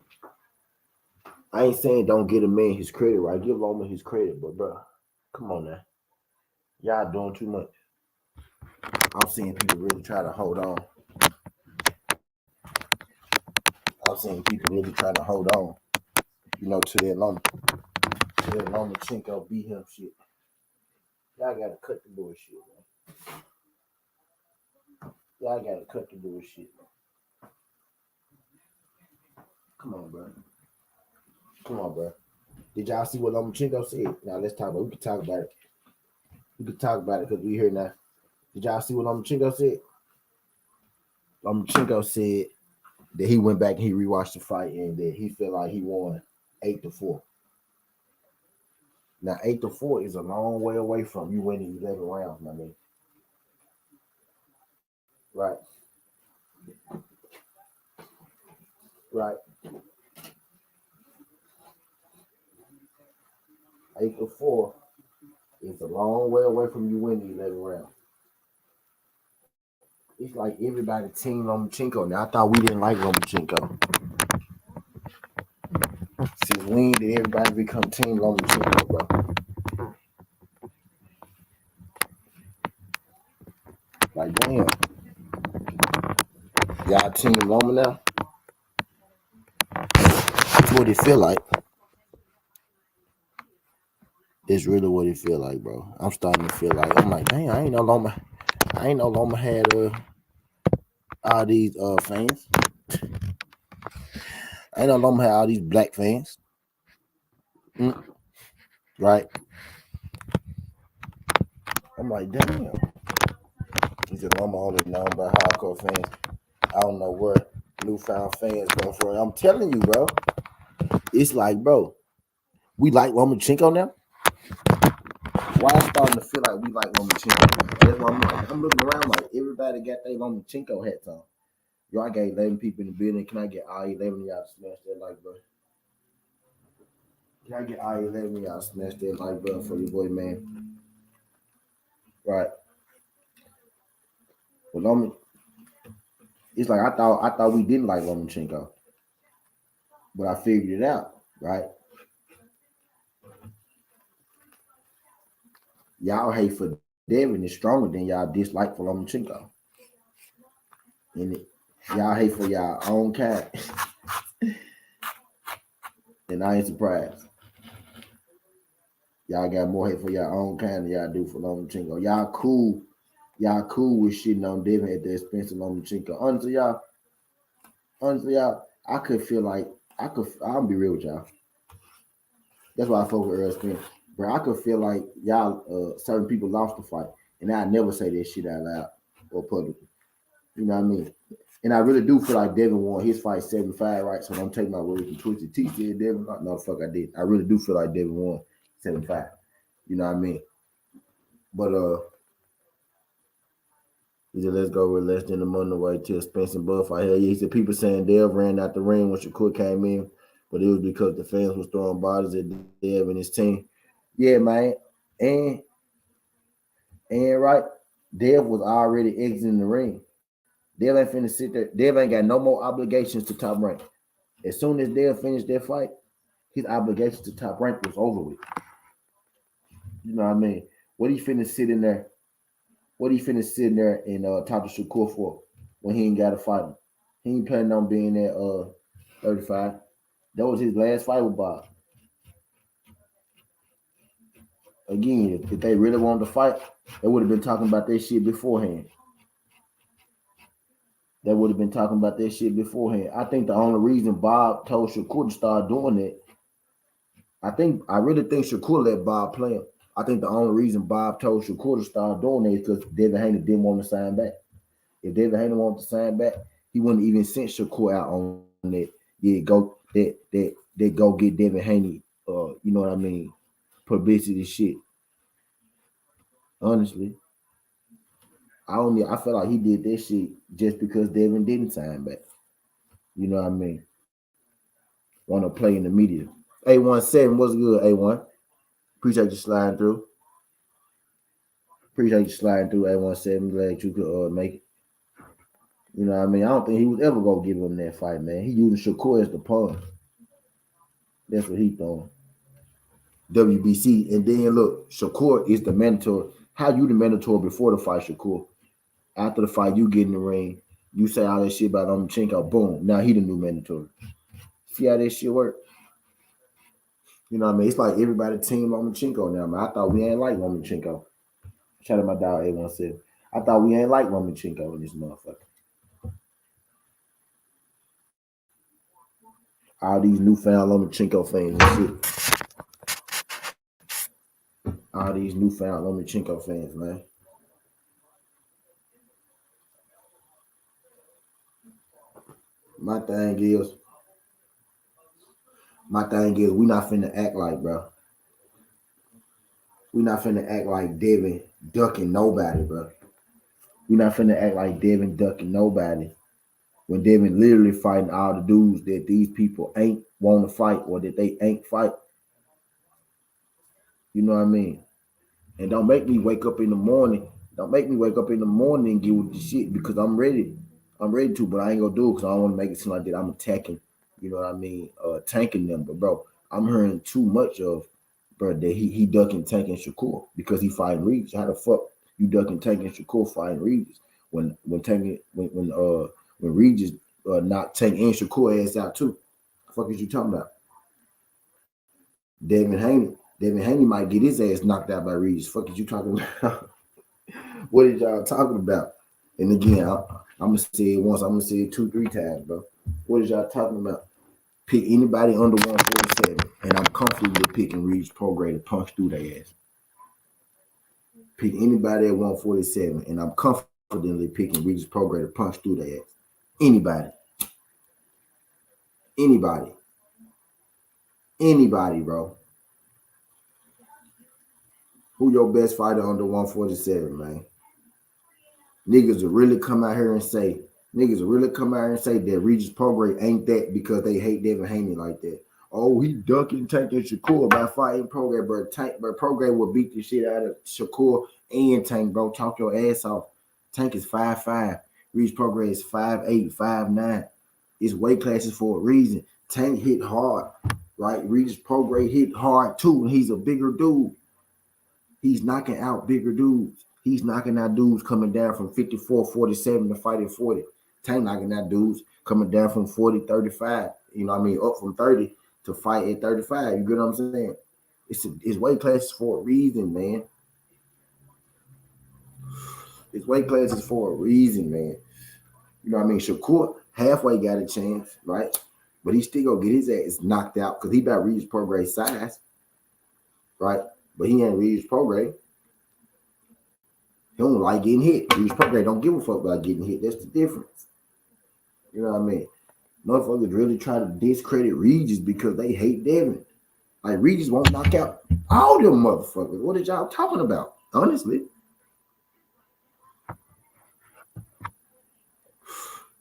I ain't saying don't give a man his credit, right? Give Loma his credit, but bro, come on now. Y'all doing too much. I'm seeing people really try to hold on. I'm seeing people really trying to hold on, to that Lomachenko beat him shit. Y'all gotta cut the bullshit, man. Y'all gotta cut the bullshit. Come on, bro. Come on, bro. Did y'all see what Lomachenko said? Now let's talk about it. We can talk about it. We can talk about it because we here now. Did y'all see what Lomachenko said? Lomachenko said that he went back and he rewatched the fight and that he felt like he won 8-4. Now 8-4 is a long way away from you winning 11 rounds, my man. Right. Right. 8-4 is a long way away from you winning 11 rounds. It's like everybody team Lomachenko. Now I thought we didn't like Lomachenko. Since when did everybody become team Lomachenko, bro? Like damn. Y'all team Loma now? That's what it feel like. It's really what it feel like, bro. I'm starting to feel like I'm like, dang, I ain't know Loma had all these fans. I ain't know Loma had all these black fans. Right? I'm like, damn. He said Loma only known by hardcore fans. I don't know where newfound fans come from. I'm telling you, bro. It's like, bro, we like Lomachenko now. Why I'm starting to feel like we like Lomachenko? That's why I'm looking around like everybody got their Lomachenko hats on. Yo, I got 11 people in the building. Can I get all 11 of y'all to smash that like button? Can I get all 11 of y'all to smash that like button for your boy, man? Right. Well, it's like I thought we didn't like Lomachenko, but I figured it out, right? Y'all hate for Devin is stronger than y'all dislike for Lomachenko. And y'all hate for y'all own kind. And I ain't surprised. Y'all got more hate for y'all own kind than y'all do for Lomachenko. Y'all cool with shitting on Devin at the expense of Lomachenko. Honestly, y'all, I could feel like I'll be real with y'all. That's why I fuck with Earl Spence. Bro, I could feel like y'all, certain people lost the fight, and I never say that shit out loud or publicly. You know what I mean? And I really do feel like Devin won his fight 7-5, right? So don't take my words and twist it. T said Devin. No, fuck, I did. I really do feel like Devin won 7-5. You know what I mean? But he said, let's go with less than a month away till Spence and Buff. I hear he said people saying Dev ran out the ring when Shakur came in, but it was because the fans was throwing bodies at Dev and his team. Yeah, man. And right, Dev was already exiting the ring. Dev ain't finna sit there. Dev ain't got no more obligations to Top Rank. As soon as Dev finished that fight, his obligations to Top Rank was over with. You know what I mean? What he finna sit in there? What he finna sit in there and talk to Shakur for when he ain't got to fight him? He ain't planning on being at 35. That was his last fight with Bob. Again, if they really wanted to fight, they would have been talking about that shit beforehand. I think the only reason Bob told Shakur to start doing that, I really think Shakur let Bob play him. I think the only reason Bob told Shakur to start doing that is because Devin Haney didn't want to sign back. If Devin Haney wanted to sign back, he wouldn't even send Shakur out on that. Yeah, that go get Devin Haney. You know what I mean? Publicity shit. Honestly, I feel like he did that shit just because Devin didn't sign back. You know what I mean? Want to play in the media. A17, what's good? A1. Appreciate you sliding through. Appreciate you sliding through. A17. Glad you could make it. You know what I mean? I don't think he was ever gonna give him that fight, man. He using Shakur as the pawn. That's what he throwing. WBC, and then look, Shakur is the mentor. How you the mentor before the fight, Shakur? After the fight, you get in the ring, you say all that shit about Lomachenko, boom. Now he the new mentor. See how that shit work? You know what I mean? It's like everybody team Lomachenko now, man. I thought we ain't like Lomachenko. Shout out my dog A17. I thought we ain't like Lomachenko in this motherfucker. All these newfound Lomachenko fans and shit. All these newfound Lomachenko fans, man. My thing is, we not finna act like, bro. We not finna act like Devin ducking nobody, bro. We not finna act like Devin ducking nobody. When Devin literally fighting all the dudes that these people ain't want to fight or that they ain't fight. You know what I mean? And don't make me wake up in the morning. Don't make me wake up in the morning and get with the shit because I'm ready. I'm ready to, but I ain't gonna do it because I don't want to make it seem like that I'm attacking. You know what I mean? Tanking them. But bro, I'm hearing too much of, bro, that he ducking, tanking Shakur because he fighting Regis. How the fuck you ducking, tanking Shakur fighting Regis when Regis knocked Tank and Shakur ass out too? The fuck is you talking about? Devin Haney might get his ass knocked out by Regis. Fuck is you talking about? What is y'all talking about? And again, I'm gonna say it once. I'm gonna say it 2-3 times, bro. What is y'all talking about? Pick anybody under 147, and I'm comfortable picking Regis Prograis to punch through their ass. Pick anybody at 147, and I'm confidently picking Regis Prograis to punch through their ass. Anybody, bro. Who your best fighter under 147, man? Niggas will really come out here and say that Regis Prograis ain't that because they hate Devin Haney like that. Oh, he ducking, tanking Shakur by fighting Prograis, bro. Prograis will beat the shit out of Shakur and Tank, bro. Talk your ass off. Tank is 5'5". Regis Prograis is 5'8", 5'9". It's weight classes for a reason. Tank hit hard, right? Regis Prograis hit hard too, and he's a bigger dude. He's knocking out bigger dudes. He's knocking out dudes coming down from 54, 47 to fight at 40. Tank knocking out dudes coming down from 40, 35. You know what I mean? Up from 30 to fight at 35. You get what I'm saying? It's weight classes for a reason, man. It's weight classes for a reason, man. You know what I mean? Shakur halfway got a chance, right? But he still gonna get his ass knocked out because he about Regis Prograis size, right? But he ain't Regis Prograis. He don't like getting hit. Regis Prograis don't give a fuck about getting hit. That's the difference. You know what I mean? Motherfuckers really try to discredit Regis because they hate Devin. Like Regis won't knock out all them motherfuckers. What are y'all talking about? Honestly.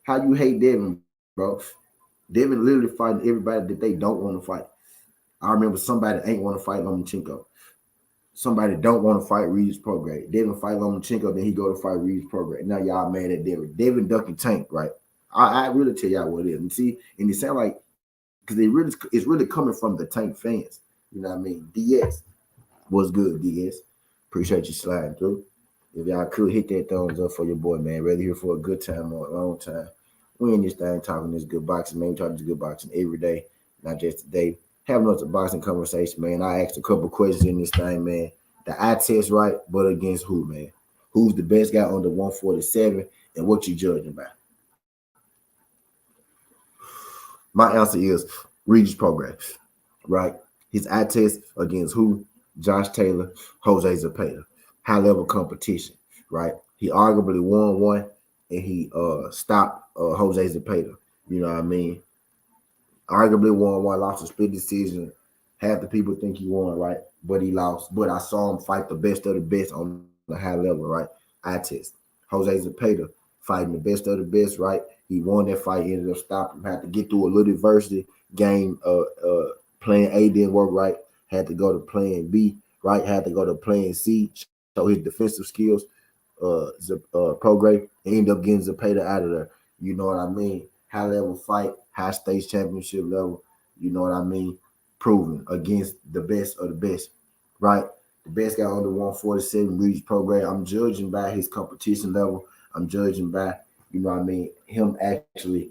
How you hate Devin, bro? Devin literally fighting everybody that they don't want to fight. I remember somebody ain't want to fight Lomachenko. Somebody don't want to fight Regis Prograis. Devin fight Lomachenko, then he go to fight Regis Prograis. Now y'all mad at Devin. Devin ducking Tank, right? I really tell y'all what it is. And see, and it sound like because it's really coming from the Tank fans. You know what I mean? DS. What's good, DS? Appreciate you sliding through. If y'all could hit that thumbs up for your boy, man. Whether here for a good time or a long time. We in this thing talking this good boxing, man. We talking this good boxing every day, not just today. Having us a boxing conversation, man. I asked a couple questions in this thing, man. The eye test right, but against who, man? Who's the best guy under 147 and what you judging by? My answer is Regis Prograis, right? His eye test against who? Josh Taylor, Jose Zepeda. High level competition, right? He arguably won one and he stopped Jose Zepeda. You know what I mean? Arguably won one, lost a split decision. Half the people think he won, right? But he lost. But I saw him fight the best of the best on the high level, right? Eye test. Jose Zepeda fighting the best of the best, right? He won that fight, ended up stopping, had to get through a little adversity, game plan A didn't work right, had to go to plan B, right? Had to go to plan C, show his defensive skills, Prograis, and end up getting Zepeda out of there. You know what I mean? High level fight, high stakes championship level. You know what I mean? Proven against the best of the best, right? The best guy under 147 Regis Prograis. I'm judging by his competition level. I'm judging by, you know what I mean, him actually.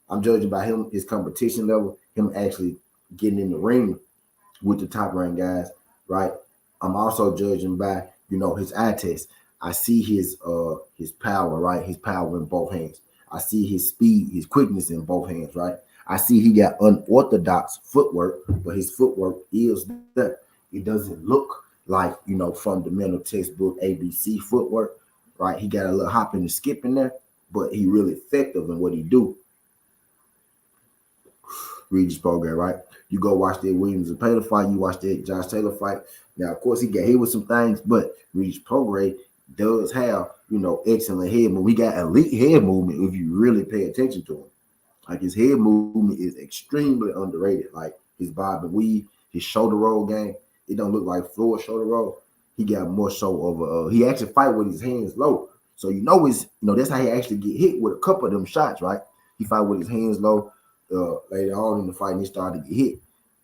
I'm judging by him his competition level. Him actually getting in the ring with the top ranked guys, right? I'm also judging by, you know, his eye test. I see his power, right? His power in both hands. I see his speed, his quickness in both hands, right? I see he got unorthodox footwork, but his footwork is there. It doesn't look like, you know, fundamental textbook ABC footwork, right? He got a little hop and skip in there, but he really effective in what he do. Regis Prograis, right? You go watch that Williams and Taylor fight. You watch that Josh Taylor fight. Now, of course, he got hit with some things, but Regis Prograis does have, you know, excellent head movement. We got elite head movement if you really pay attention to him. Like his head movement is extremely underrated. Like his bob and weave, his shoulder roll game, it don't look like Floyd shoulder roll. He got more so of a. He actually fight with his hands low, so you know that's how he actually get hit with a couple of them shots, right? He fight with his hands low. Later on in the fight, he started to get hit,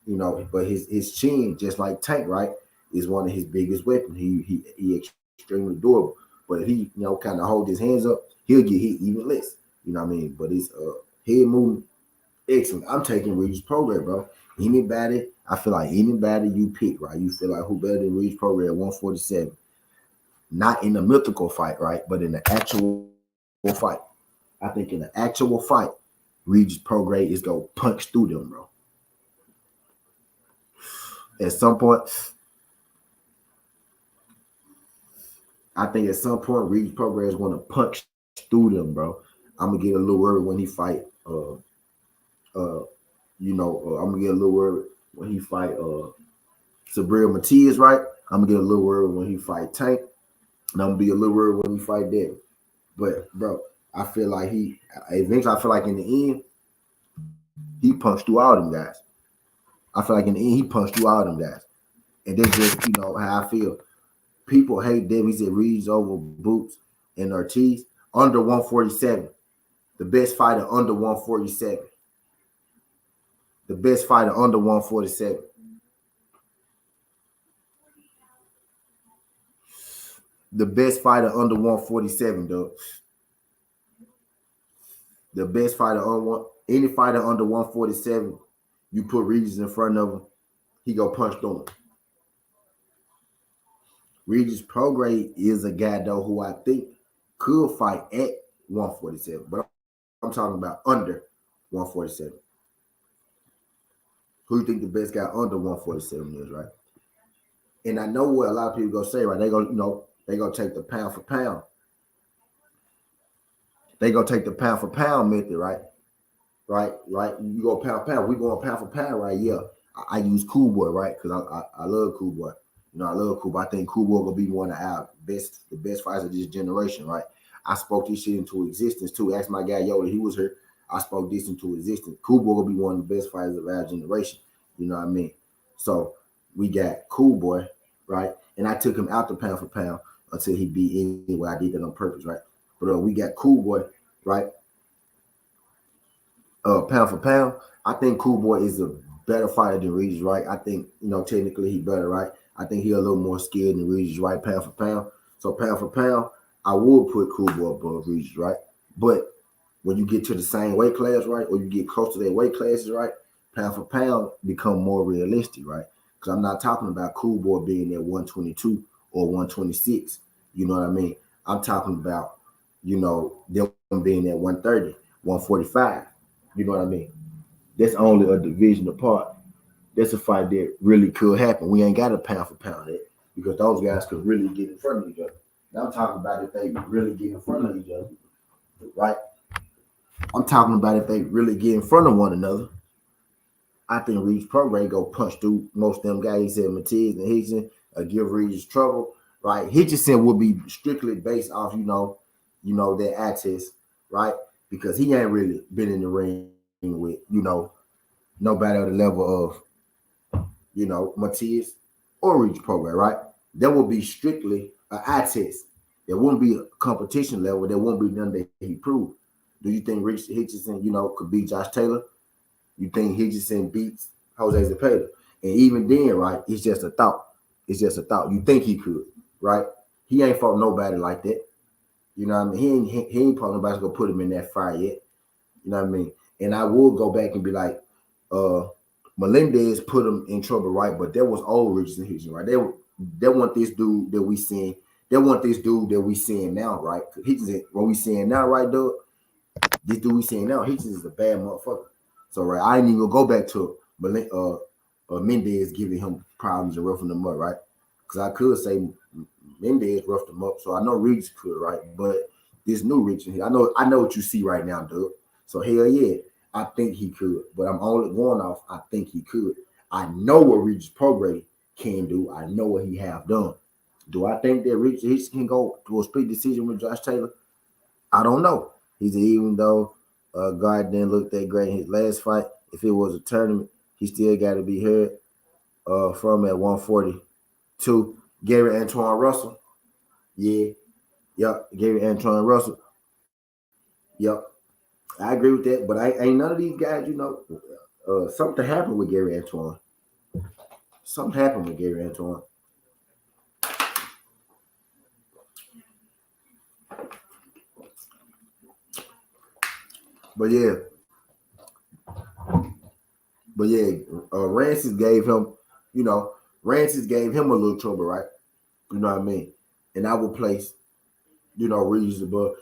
you know. But his chin, just like Tank, right, is one of his biggest weapons. He extremely durable. But if he, you know, kind of hold his hands up, he'll get hit even less. You know what I mean? But his head movement, excellent. I'm taking Regis Prograis, bro. Anybody, I feel like anybody you pick, right? You feel like who better than Regis Prograis at 147? Not in the mythical fight, right? But in the actual fight. I think in the actual fight, Regis Prograis is gonna punch through them, bro. At some point, I think at some point, Regis Prograis is gonna punch through them, bro. I'm gonna get a little worried when he fight. Uh, I'm gonna get a little worried when he fight. Sabril Matias, right? I'm gonna get a little worried when he fight Tank, and I'm gonna be a little worried when he fight Devin. But bro, I feel like eventually I feel like in the end, he punched through all them guys. I feel like in the end he punched through all them guys. And that's just, you know, how I feel. People hate Devin. He said Reeves over Boots and Ortiz under 147. The best fighter under 147. The best fighter under 147. The best fighter under 147, though. The best fighter on one, any fighter under 147, you put Regis in front of him, he go punch through him. Regis Prograis is a guy though who I think could fight at 147, but I'm talking about under 147. Who you think the best guy under 147 is, right? And I know what a lot of people gonna say, right? They gonna take the pound for pound. They gonna take the pound for pound method, right? Right. You go pound for pound. We going pound for pound, right? Yeah. I use Cool Boy, right? Because I love Cool Boy. You know, I love Cool Boy. I think Cool Boy gonna be one of the best fighters of this generation, right? I spoke this shit into existence too. Ask my guy Yoda, he was here. I spoke this into existence. Cool Boy gonna be one of the best fighters of our generation. You know what I mean? So we got Cool Boy, right? And I took him out the pound for pound until he beat anyway. I did that on purpose, right? But we got Cool Boy, right? Pound for pound, I think Cool Boy is a better fighter than Regis, right? I think, you know, technically he better, right? I think he a little more skilled than Regis, right? Pound for pound. So pound for pound, I would put Cool Boy above Regis, right? But when you get to the same weight class, right, or you get close to their weight classes, right, pound for pound become more realistic, right? Because I'm not talking about Cool Boy being at 122 or 126. You know what I mean? I'm talking about, you know, them being at 130, 145. You know what I mean? That's only a division apart. that's a fight that really could happen. We ain't got a pound for pound it because those guys could really get in front of each other. Now I'm talking about if they really get in front of each other, right? I'm talking about if they really get in front of one another. I think Regis Prograis go punch through most of them guys. He said Matiz and Hitchison give Regis trouble, right? Hitchison would be strictly based off, that eye test, right? Because he ain't really been in the ring with, nobody at the level of, Matiz or Regis Prograis, right? That would be strictly an eye test. There wouldn't be a competition level. There won't be none that he proved. Do you think Rich Hitchison, could beat Josh Taylor? You think Hitchison beats Jose Zepeda? And even then, right, it's just a thought. It's just a thought. You think he could, right? He ain't fought nobody like that. You know what I mean? He ain't fought nobody gonna put him in that fire yet. You know what I mean? And I will go back and be like, Melendez put him in trouble, right? But that was old Richardson Hitchison, right? They want this dude that we seeing. They want this dude that we seeing now, right? Hitchison, what we seeing now, right, Doug? This dude we seeing now, Hitchison is a bad motherfucker. So right, I ain't even gonna go back to Mendez giving him problems and roughing them up, right? Because I could say Mendez roughed him up, so I know Regis could, right? But this new Regis here, I know what you see right now, Doug. So hell yeah, I think he could, but I'm only going off. I think he could. I know what Regis Prograis can do. I know what he have done. Do I think that Regis can go to a split decision with Josh Taylor? I don't know. Even though God didn't look that great in his last fight, if it was a tournament, he still got to be heard from at 142. Gary Antoine Russell. Yeah. Yep. Gary Antoine Russell. Yep. I agree with that, but I ain't none of these guys, something happened with Gary Antoine. Something happened with Gary Antoine. But yeah, Rancis gave him, Rancis gave him a little trouble, right? You know what I mean? And I would place, Regis above.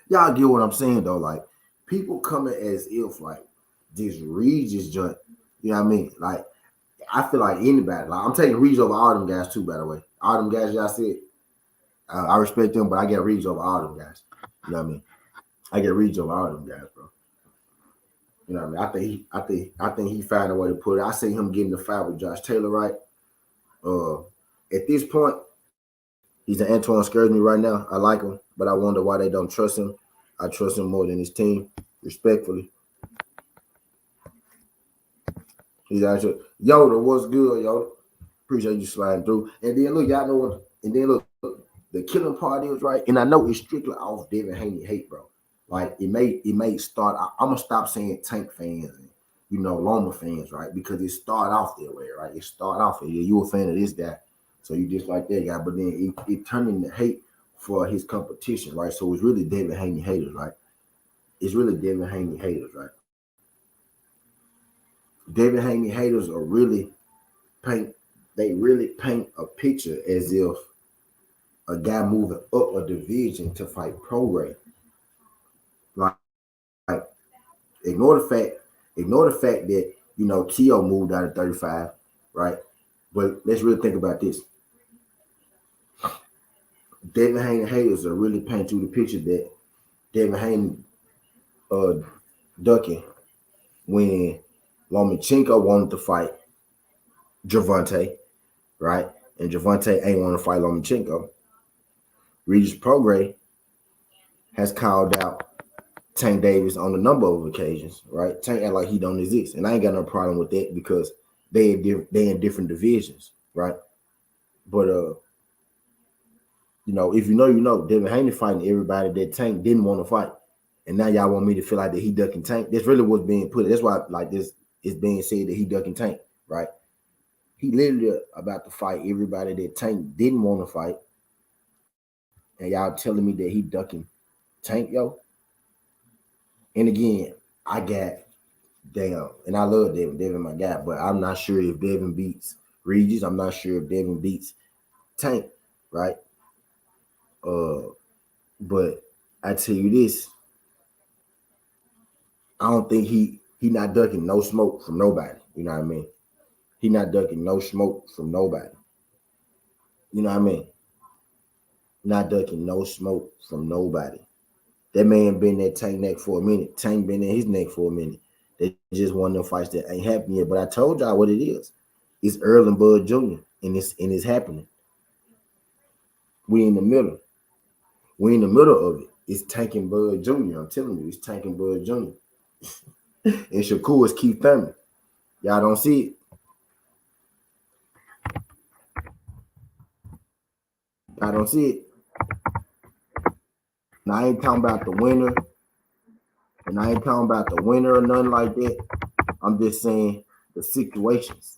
Y'all get what I'm saying though? Like people coming as if like this Regis joint, you know what I mean? Like I feel like anybody, like I'm taking Regis over all them guys too, by the way. All them guys y'all said, I respect them, but I get Regis over all them guys. You know what I mean? I get Regis over all them guys, bro. You know what I mean? I think he found a way to put it. I see him getting the fight with Josh Taylor, right? At this point, he's an Antoine scares me right now. I like him, but I wonder why they don't trust him. I trust him more than his team, respectfully. He's actually Yoda, what's good, Yoda? Appreciate you sliding through. And then look, y'all know what? And then look, the killing part is right. And I know it's strictly off Devin Haney hate, bro. Like it may start. I'm gonna stop saying Tank fans and Loma fans, right? Because it start off that way, right? It start off yeah, you a fan of this guy, so you just like that guy. But then it turned into hate for his competition, right? So it's really Devin Haney haters, right? It's really Devin Haney haters, right? Devin Haney haters are really paint. They really paint a picture as if a guy moving up a division to fight Prograis. Like ignore the fact that Tio moved out of 35, right? But let's really think about this. Devin Haney haters are really painting through the picture that Devin Haney ducking when Lomachenko wanted to fight Gervonta, right? And Gervonta ain't want to fight Lomachenko. Regis Prograis has called out Tank Davis on a number of occasions, right? Tank act like he don't exist, and I ain't got no problem with that because they in different divisions, right? But if Devin Haney fighting everybody that Tank didn't want to fight, and now y'all want me to feel like that he ducking Tank. That's really what's being put. That's why like this is being said that he ducking Tank, right? He literally about to fight everybody that Tank didn't want to fight, and y'all telling me that he ducking Tank, yo. And again, I got damn, and I love Devin. Devin, my guy, but I'm not sure if Devin beats Regis. I'm not sure if Devin beats Tank, right? But I tell you this, I don't think he not ducking no smoke from nobody. You know what I mean? He not ducking no smoke from nobody. You know what I mean? Not ducking no smoke from nobody. That man been in that Tank neck for a minute. Tank been in his neck for a minute. They just one of them fights that ain't happening yet. But I told y'all what it is. It's Earl and Bud Jr. and it's happening. We in the middle. We in the middle of it. It's Tank and Bud Jr. I'm telling you, it's Tank and Bud Jr. And Shakur is Keith Thurman. Y'all don't see it. I don't see it. Now I ain't talking about the winner, and I ain't talking about the winner or nothing like that. I'm just saying the situations.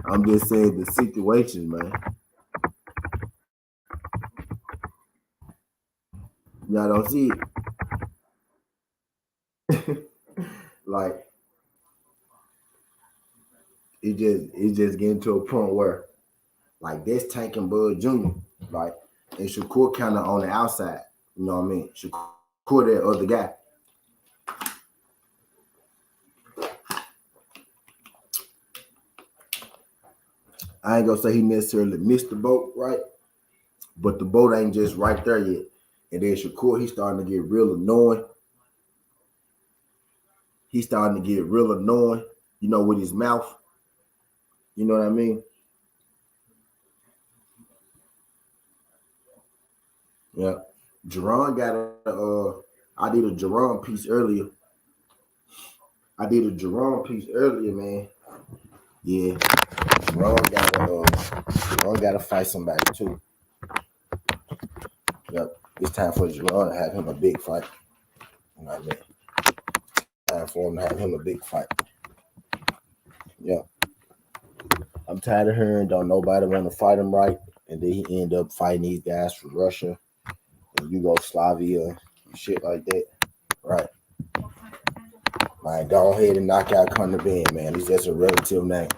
I'm just saying the situations, man. Y'all don't see it. Like it just getting to a point where like this Tank and Bud Jr. Like and Shakur kind of on the outside. You know what I mean? Shakur that other guy. I ain't gonna say he necessarily missed the boat, right? But the boat ain't just right there yet. And then Shakur, he's starting to get real annoying. He's starting to get real annoying, you know, with his mouth. You know what I mean? Yeah. Jerron got I did a Jerron piece earlier. Man. Yeah. Jerron gotta fight somebody too. Yep. It's time for Jerron to have him a big fight. You know what I mean? Time for him to have him a big fight. Yeah. I'm tired of hearing don't nobody want to fight him right. And then he end up fighting these guys from Russia and Yugoslavia and shit like that. Right. Man, go ahead and knock out Conor Benn, man. It's just a relative name.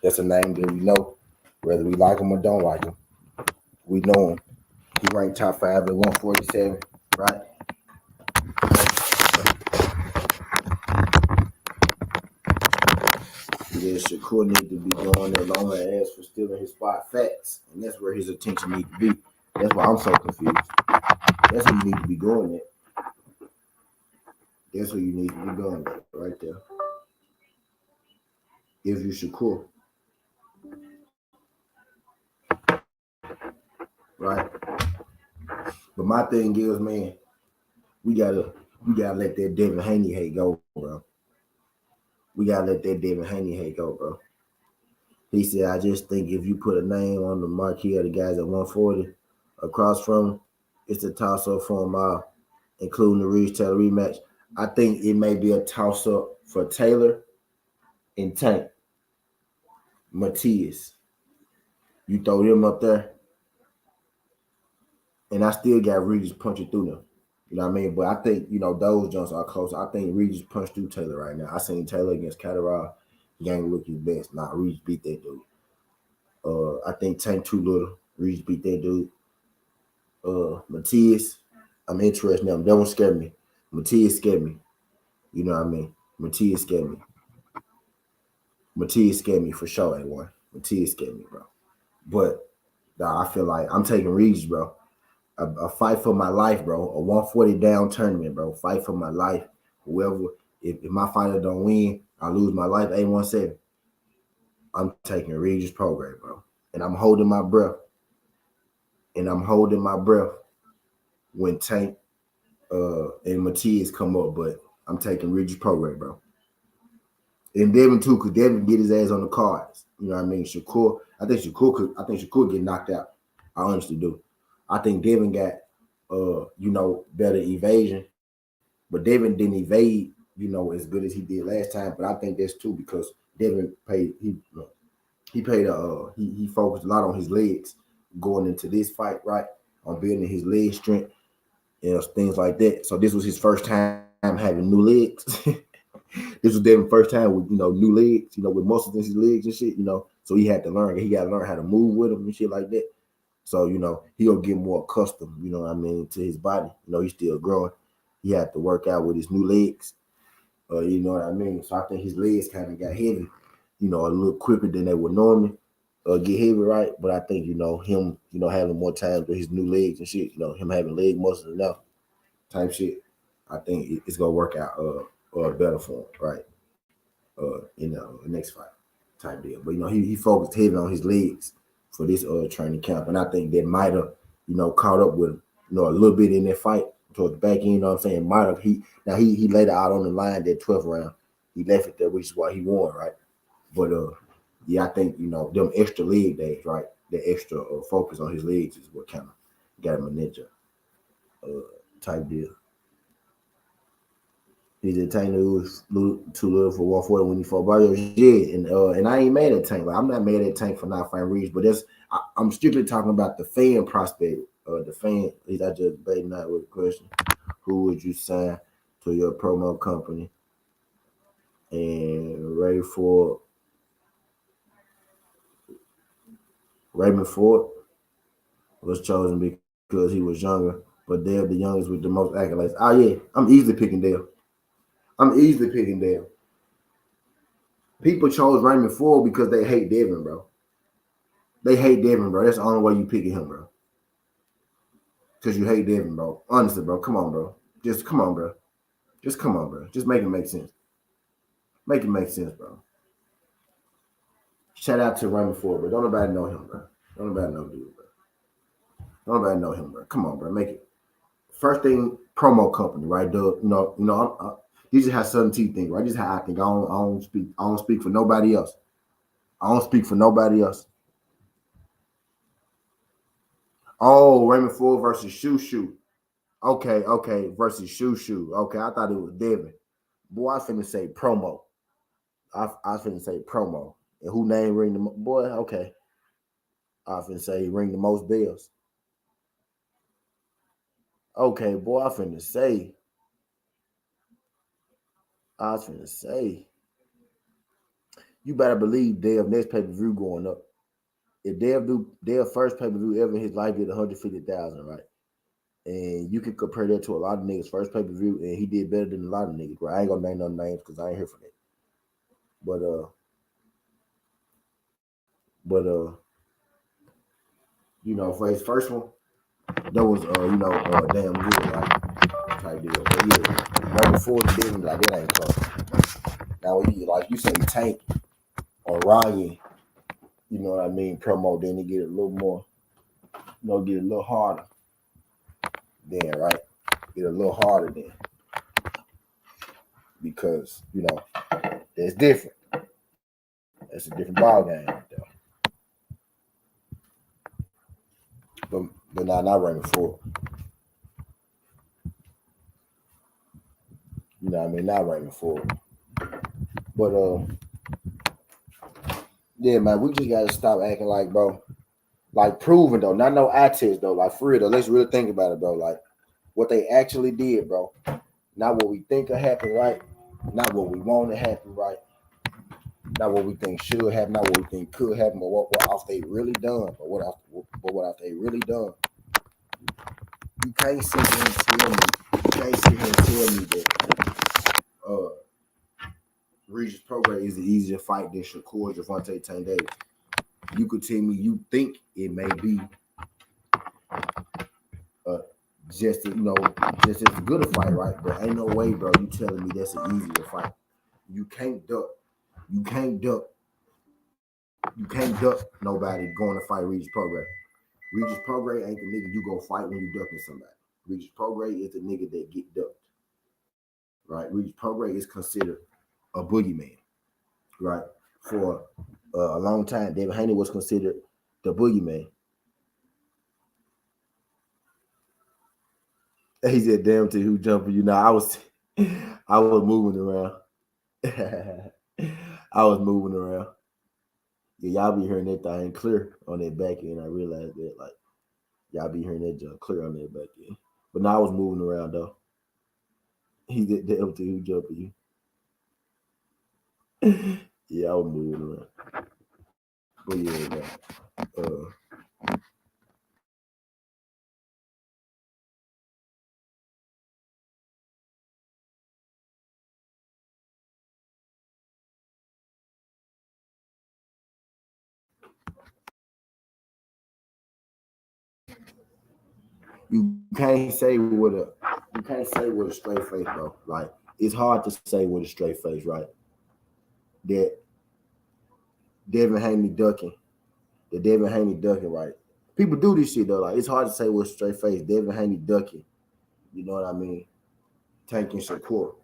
That's a name that we know, whether we like him or don't like him. We know him. He ranked top 5 at 147, right? Yeah, Shakur need to be going there long ass for stealing his spot facts, and that's where his attention need to be. That's why I'm so confused. That's where you need to be going at. That's where you need to be going at, right there. If you Shakur, right? But my thing is, man, we gotta let that Devin Haney hate go, bro. We gotta let that Devin Haney hate go, bro. He said, I just think if you put a name on the marquee of the guys at 140 across from him, it's a toss up for them all, including the Reed Taylor rematch. I think it may be a toss up for Taylor and Tank. Matias. You throw them up there, and I still got Regis punching through them. You know what I mean? But I think, you know, those jumps are close. I think Regis punched through Taylor right now. I seen Taylor against Catterall. He ain't look his best. Nah, Regis beat that dude. I think Tank too little. Regis beat that dude. Matias, I'm interested in him. That one scared me. Matias scared me. You know what I mean? Matias scared me. Matias scared me for sure, A1. Matias scared me, bro. But nah, I feel like I'm taking Regis, bro. A fight for my life, bro. A 140 down tournament, bro. Fight for my life. Whoever, if my fighter don't win, I lose my life. A17. I'm taking Regis Prograis, bro. And I'm holding my breath. When Tank and Matias come up, but I'm taking Regis Prograis, bro. And Devin too, because Devin get his ass on the cards. You know what I mean? Shakur, I think Shakur get knocked out. I honestly do. I think Devin got better evasion. But Devin didn't evade, as good as he did last time. But I think that's too because Devin he focused a lot on his legs going into this fight, right? On building his leg strength and things like that. So this was his first time having new legs. This was Devin's first time with new legs, with muscles in his legs and shit, So he had to learn. He got to learn how to move with them and shit like that. So he'll get more accustomed, to his body. He's still growing. He had to work out with his new legs. You know what I mean? So I think his legs kind of got heavy, a little quicker than they would normally get heavy, right? But I think, him, having more time with his new legs and shit, him having leg muscles enough type shit, I think it's gonna work out better for him, right? In the next fight type deal. But he focused heavy on his legs for this training camp, and I think that might have caught up with him, a little bit in that fight towards the back end. You know what I'm saying? Might have he laid it out on the line that 12th round. He left it there, which is why he won, right? But yeah, I think them extra leg days, right? The extra focus on his legs is what kind of got him a ninja type deal. He's a tank who was too little for 140 when he fought Barrios. Yeah, and I ain't mad at Tank. Like I'm not mad at Tank for not fighting Reeves, but I'm strictly talking about the fan prospect. The fan. He's not just baiting out with a question. Who would you sign to your promo company? And Raymond Ford was chosen because he was younger, but Dale the youngest with the most accolades. Oh yeah, I'm easily picking Dale. People chose Raymond Ford because they hate Devin, bro. They hate Devin, bro. That's the only way you picking him, bro. Because you hate Devin, bro. Honestly, bro. Come on, bro. Just come on, bro. Just come on, bro. Just make it make sense. Make it make sense, bro. Shout out to Raymond Ford, bro. Don't nobody know him, bro. Don't nobody know dude, bro. Don't nobody know him, bro. Come on, bro. Make it. First thing, promo company, right? This is how Southern T think, right? This is how I think. I don't speak. I don't speak for nobody else. I don't speak for nobody else. Oh, Raymond Ford versus Shoo Shoo. Okay, versus Shoo Shoo. Okay, I thought it was Devin. Boy, I finna say promo. I finna say promo. And who name ring the boy? Okay, I finna say ring the most bells. Okay, boy, I was finna say, you better believe Dev next pay per view going up. If Dev first pay per view ever in his life did 150,000, right? And you can compare that to a lot of niggas first pay per view, and he did better than a lot of niggas. Right? I ain't gonna name no names because I ain't here for that. But for his first one, that was damn good, like type deal. But yeah, right before the business, like that ain't close. Now like you say Tank or Ryan, you know what I mean, promo, then they get a little more, get a little harder. Then right, get a little harder then because it's different. It's a different ball game right there. But but not Raymond Ford. You know what I mean? Not Raymond Ford. But yeah, man, we just gotta stop acting like, bro, like proven though, not no eye test though, like for real though. Let's really think about it, bro. Like what they actually did, bro. Not what we think will happen, right? Not what we want to happen, right? Not what we think should happen, not what we think could happen, but what else they really done, what else they really done. You can't sit here and tell me, that Regis Prograis is the easier fight than Shakur Gervonta Tank Davis. You could tell me you think it may be uh, just as good a fight, right? But ain't no way, bro. You telling me that's an easier fight? You can't duck. You can't duck. You can't duck nobody going to fight Regis Prograis. Regis Prograis ain't the nigga you go fight when you ducking somebody. Regis Prograis is the nigga that get ducked, right? Regis Prograis is considered a boogeyman, right? For a long time, David Haney was considered the boogeyman. He said, "Damn to who jumping you." Now I was moving around. I was moving around. Yeah, y'all be hearing that thing clear on that back end. I realized that, like, y'all be hearing that jump clear on that back end. But now I was moving around though. He did damn to who jumping you. Yeah, I was moving around. But yeah, man. you can't say with a straight face, bro. Like it's hard to say with a straight face, right? That Devin Haney ducking, right? People do this shit though. Like it's hard to say with a straight face. Devin Haney ducking, you know what I mean? Tanking Shakur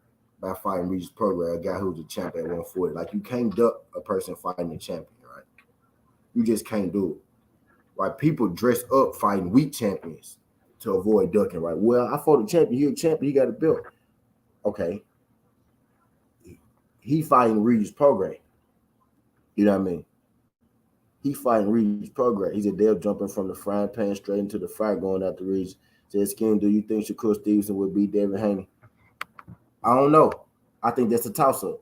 by fighting Regis Prograis, a guy who's a champ at 140. Like you can't duck a person fighting a champion, right? You just can't do it. Right? People dress up fighting weak champions to avoid ducking, right? Well, I fought a champion, he a champion, he got a belt. Okay. He fighting Regis Prograis. You know what I mean? He fighting Regis Prograis. He's a Dale jumping from the frying pan straight into the fire going after Regis. Said, Skin, do you think Shakur Stevenson would beat Devin Haney? I don't know. I think that's a toss-up.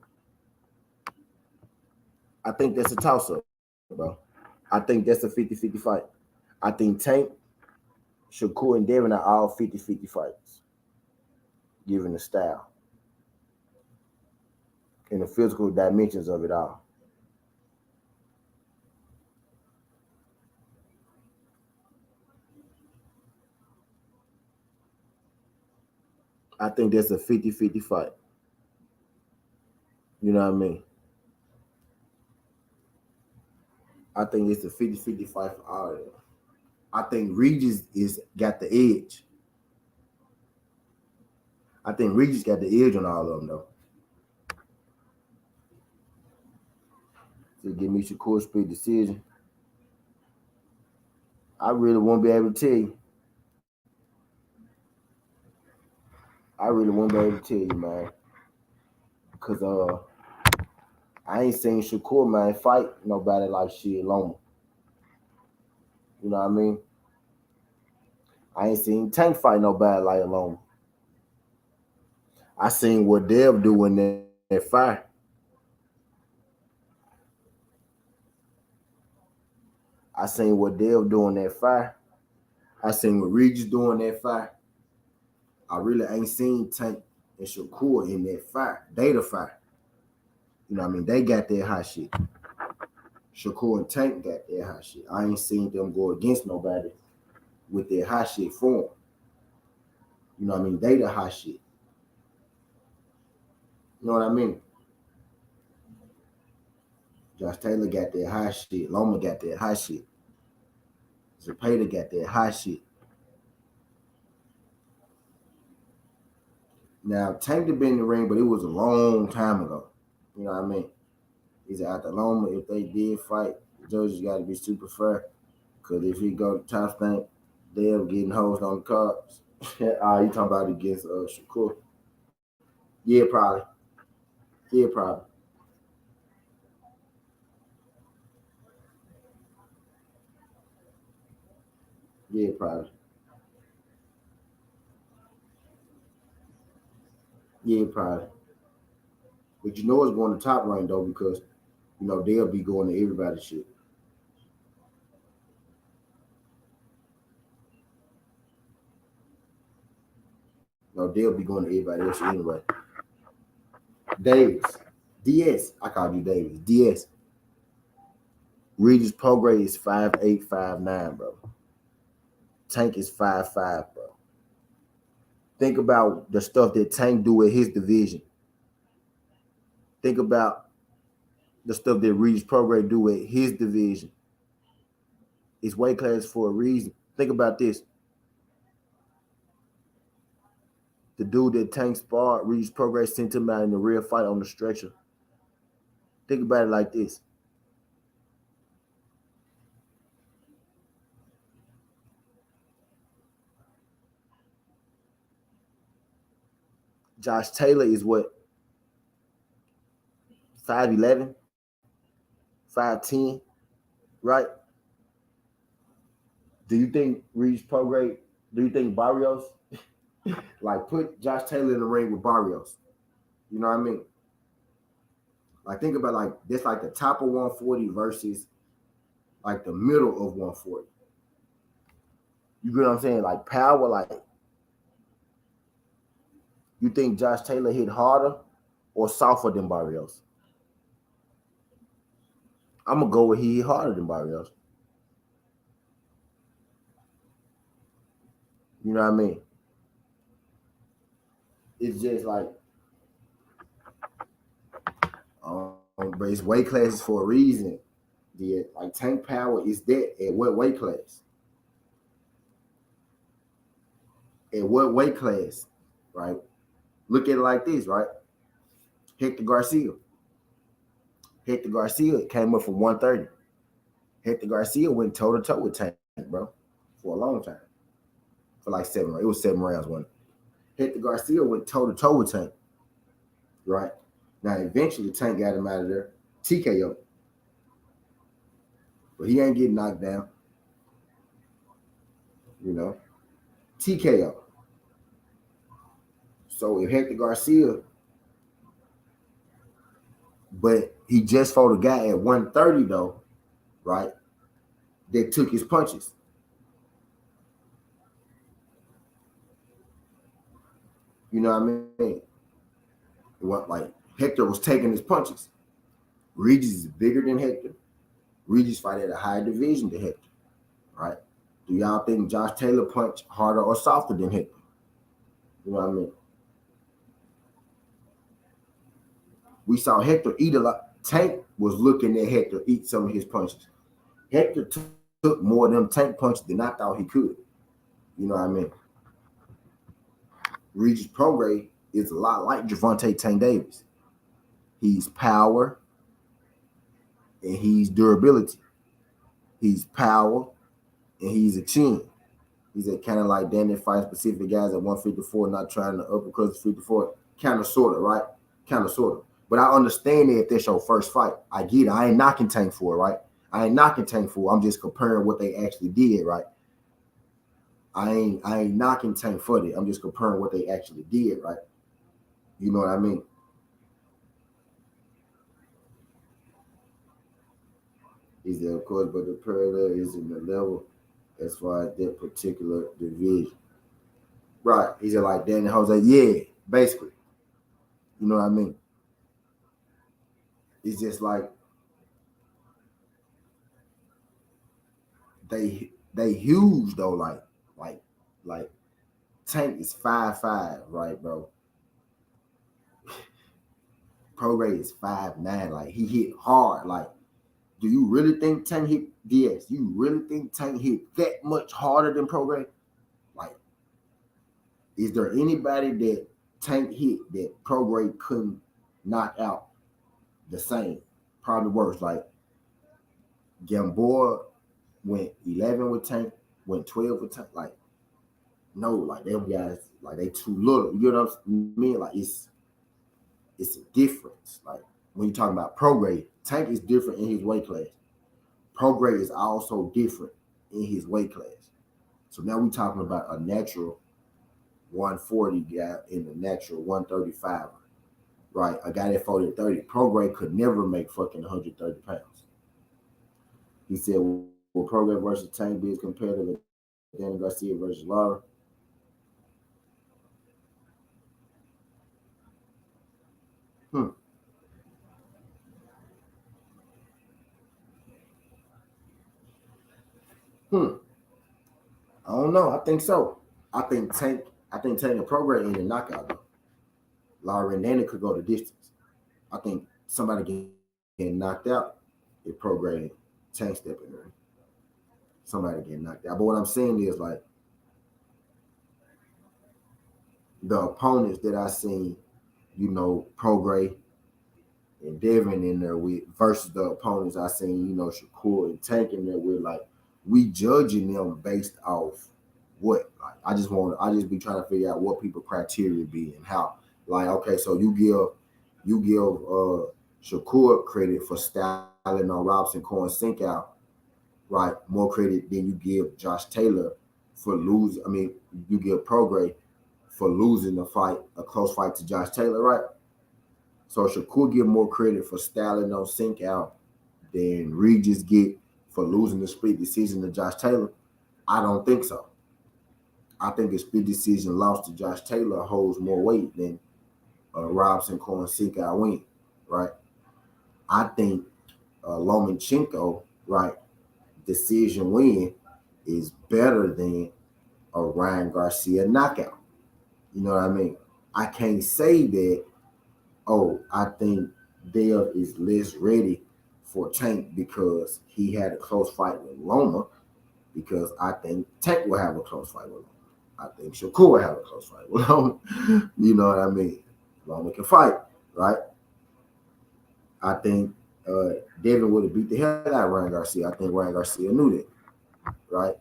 Bro. I think that's a 50-50 fight. I think Tank, Shakur, and Devin are all 50-50 fights, given the style and the physical dimensions of it all. I think that's a 50-50 fight. You know what I mean? I think it's a 50-50 fight for all of them. I think Regis got the edge. I think Regis got the edge on all of them, though. To give me Shakur split decision, I really won't be able to tell you. Man. Because I ain't seen Shakur, man, fight nobody like shit Loma. You know what I mean? I ain't seen Tank fight nobody like Loma. I seen what Dev do in that fight. I seen what Dev doing that fight. I seen what Regis doing that fight. I really ain't seen Tank and Shakur in that fight. They the fight. You know what I mean? They got their hot shit. Shakur and Tank got their hot shit. I ain't seen them go against nobody with their hot shit form. You know what I mean? They the hot shit. You know what I mean? Josh Taylor got their hot shit. Loma got their hot shit. Zepeda got their hot shit. Now, Tank had been in the ring, but it was a long time ago. You know what I mean? He's after Loma. If they did fight, the judges got to be super fair. Because if he go to top stank, they'll getting hosed on the cards. You talking about against Shakur? Yeah, probably. Yeah, probably. Yeah, probably. Yeah, probably. But you know it's going to top rank though because you know they'll be going to everybody's shit. No, they'll be going to everybody else anyway. Davis. DS. I called you Davis. DS. Regis Prograis is 5'8", 5'9", bro. Tank is 5'5", bro. Think about the stuff that Tank do at his division. Think about the stuff that Regis Prograis do at his division. It's weight class for a reason. Think about this. The dude that Tank sparred, Regis Prograis sent him out in the real fight on the stretcher. Think about it like this. Josh Taylor is what? 5'11", 5'10", right? Do you think Regis Prograis, do you think Barrios, like put Josh Taylor in the ring with Barrios? You know what I mean? Like think about like this like the top of 140 versus like the middle of 140. You get what I'm saying? Like power, like you think Josh Taylor hit harder or softer than Barrios? I'm gonna go with he hit harder than Barrios. You know what I mean? It's just like, but it's weight classes for a reason. The like Tank Power is that at what weight class? At what weight class? Right? Look at it like this, right? Hector Garcia. Hector Garcia came up from 130. Hector Garcia went toe to toe with Tank, bro, for a long time. For like 7 rounds. It was 7 rounds, one. Hector Garcia went toe to toe with Tank. Right? Now eventually Tank got him out of there. TKO. But he ain't getting knocked down. You know? TKO. So if Hector Garcia, but he just fought a guy at 130 though, right? That took his punches. You know what I mean? What like Hector was taking his punches. Regis is bigger than Hector. Regis fight at a higher division than Hector, right? Do y'all think Josh Taylor punched harder or softer than Hector? You know what I mean? We saw Hector eat a lot. Tank was looking at Hector eat some of his punches. Hector took more of them Tank punches than I thought he could. You know what I mean? Regis Prograis is a lot like Gervonta Tank Davis. He's power and he's durability. He's power and he's a chin. He's a kind of like Danny fight specific guys at 154, not trying to uppercut 54. Kind of, sort of, right? Kind of, sort of. But I understand that if that's your first fight. I get it. I ain't knocking Tank for it, right? I ain't knocking Tank for it. I'm just comparing what they actually did, right? I ain't knocking Tank for it. I'm just comparing what they actually did, right? You know what I mean? Is that of course, but the Predator is in the level as far as that particular division. Right. He's like Danny Jose. Yeah, basically. You know what I mean? It's just like they huge though, like Tank is 5'5", right, bro? Prograis is 5'9". Like he hit hard. Like, do you really think Tank hit DS? You really think Tank hit that much harder than Prograis? Like, is there anybody that Tank hit that Prograis couldn't knock out the same? Probably worse. Like Gamboa went 11 with Tank, went 12 with Tank. Like, no, like them guys, like they too little. You know what I mean? Like it's a difference. Like when you're talking about Prograis, Tank is different in his weight class. Prograis is also different in his weight class. So now we're talking about a natural 140 guy in the natural 135. Right? A guy that fought at 30. Prograis could never make fucking 130 pounds. He said, will Prograis versus Tank be as competitive as Danny Garcia versus Lara? Hmm. Hmm. I don't know. I think so. I think Tank. I think Tank and Prograis in the knockout though. Lara and Danny could go the distance. I think somebody get knocked out if Prograis Tank step in there. Somebody get knocked out. But what I'm saying is like the opponents that I seen, you know, Prograis and Devin in there with versus the opponents I seen, you know, Shakur and Tank in there with, like, we judging them based off what? Like, I just be trying to figure out what people criteria be and how. Like, okay, so you give Shakur credit for styling on Robson Cohen sink out, right? More credit than you give Josh Taylor for losing. I mean, you give Prograis for losing the fight, a close fight to Josh Taylor, right? So Shakur get more credit for styling on sink out than Regis get for losing the split decision to Josh Taylor? I don't think so. I think a split decision loss to Josh Taylor holds more weight than Robson Cohen sink out win, right? I think Lomachenko, right, decision win is better than a Ryan Garcia knockout. You know what I mean? I can't say that, oh, I think Dev is less ready for Tank because he had a close fight with Loma, because I think Tank will have a close fight with Loma. I think Shakur will have a close fight with Loma. You know what I mean? Loma can fight, right? I think Devin would have beat the hell out of Ryan Garcia. I think Ryan Garcia knew that, right?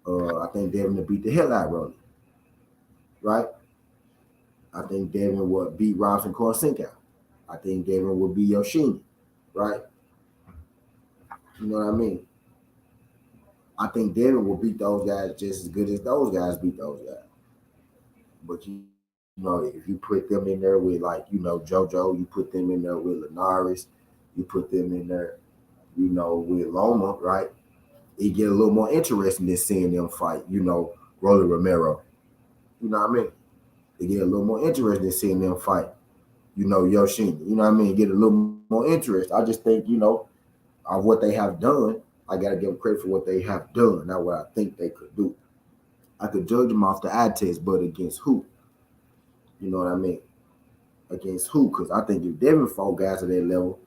I think Devin would beat the hell out of Rolly, right? I think Devin would beat Robinson Korsinka. I think Devin would beat Yoshimi, right? You know what I mean? I think Devin will beat those guys just as good as those guys beat those guys. But you know, if you put them in there with like, you know, JoJo, you put them in there with Linares, you put them in there, you know, with Loma, right? It get a little more interesting than seeing them fight, you know, Rolly Romero. You know what I mean? It get a little more interesting than seeing them fight, you know, Yoshimi. You know what I mean? Get a little more interest. I just think, you know, of what they have done, I gotta give them credit for what they have done, not what I think they could do. I could judge them off the eye test, but against who? You know what I mean? Against who? Because I think if Devin fought guys at that level,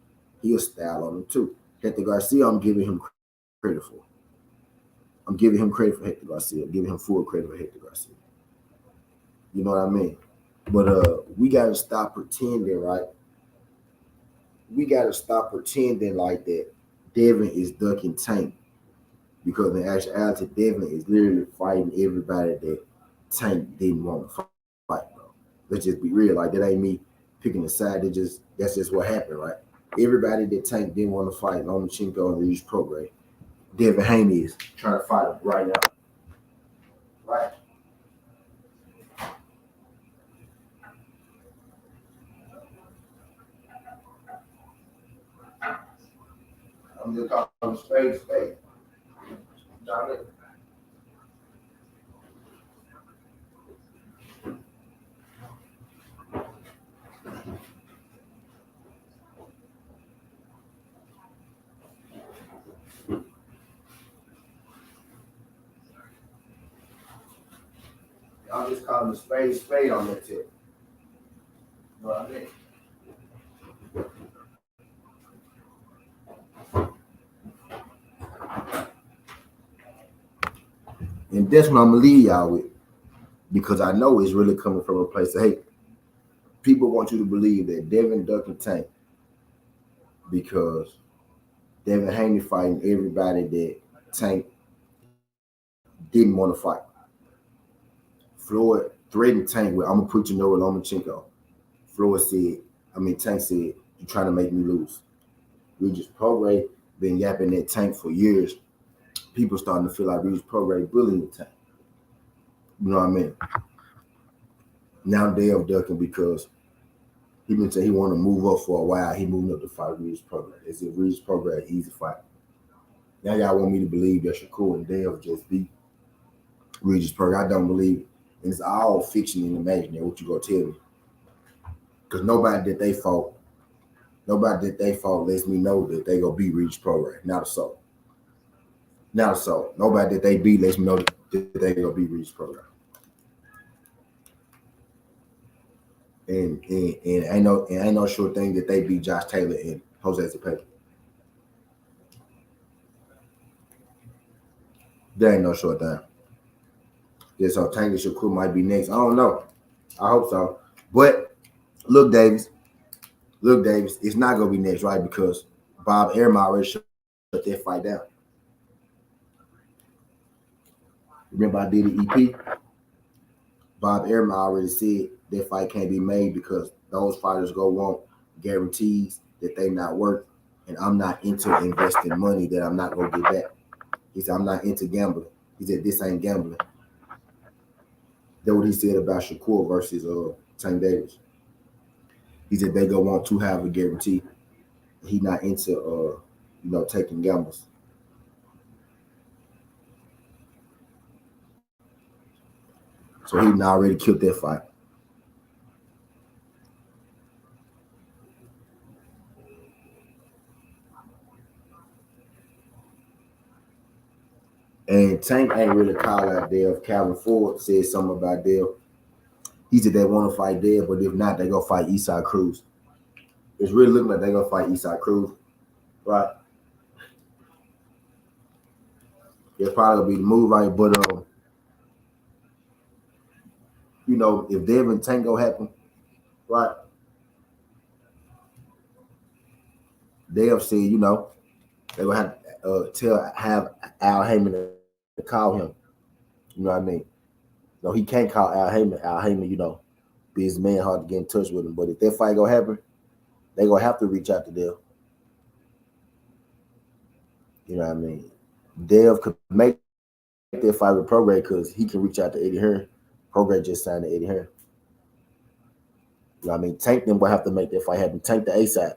he'll style on them too. Hector Garcia, I'm giving him credit for. I'm giving him credit for Hector Garcia. I'm giving him full credit for Hector Garcia. You know what I mean? But we gotta stop pretending, right? We gotta stop pretending like that Devin is ducking Tank, because in actuality, Devin is literally fighting everybody that Tank didn't want to fight, bro. Let's just be real. Like, that ain't me picking a side. That's just what happened, right? Everybody that Tank didn't want to fight, Lomachenko and Regis Prograis, Devin Haney is trying to fight him right now. Right? I'm just calling spade spade. I'm just calling spade spade on that tip. You know what I mean? And that's what I'm gonna leave y'all with, because I know it's really coming from a place of hate. People want you to believe that Devin ducking Tank because Devin Haney fighting everybody that Tank didn't want to fight. Floyd threatened Tank with, "I'm gonna put you nowhere, Lomachenko." Floyd said, Tank said, "You trying to make me lose." Regis Prograis been yapping that Tank for years. People starting to feel like Regis Prograis bullying Tank. You know what I mean? Now Dale ducking because he been saying he want to move up for a while. He moving up to fight Regis Prograis. They said Regis Prograis easy fight. Now y'all want me to believe that Shakur and Dale just beat Regis Prograis. I don't believe it. And it's all fiction and imaginary. What you gonna tell me? Because nobody that they fought lets me know that they gonna beat Regis Prograis. Not a soul. Not a soul. Nobody that they beat lets me know that they gonna beat Regis Prograis. And ain't no sure thing that they beat Josh Taylor and Jose Zepeda. There ain't no short thing. Yeah, so Tank and Shakur might be next. I don't know. I hope so. But look, Davis, it's not gonna be next, right? Because Bob Arum already shut that fight down. Remember I did the EP? Bob Arum already said that fight can't be made because those fighters go want guarantees that they not worth, and I'm not into investing money that I'm not gonna get back. He said I'm not into gambling. He said this ain't gambling. That's what he said about Shakur versus Tank Davis. He said they go want to have a guarantee. He not into taking gambles. So he already killed that fight. And Tank ain't really called out Dev. Calvin Ford said something about Dev. He said they want to fight Dev, but if not, they gonna fight Eastside Cruz. It's really looking like they gonna fight Eastside Cruz, right? It's probably gonna be the move, right? But if Dev and Tank gonna happen, right? Dev said, they gonna have have Al Heyman to call him. You know what I mean? No, he can't call Al Heyman. Al Heyman, be his man, hard to get in touch with him. But if that fight gonna happen, they gonna have to reach out to Dev. You know what I mean? Dev could make that fight with Prograde because he can reach out to Eddie Hearn. Prograde just signed to Eddie Hearn. You know what I mean? Tank them will have to make that fight happen. Tank the ASAP.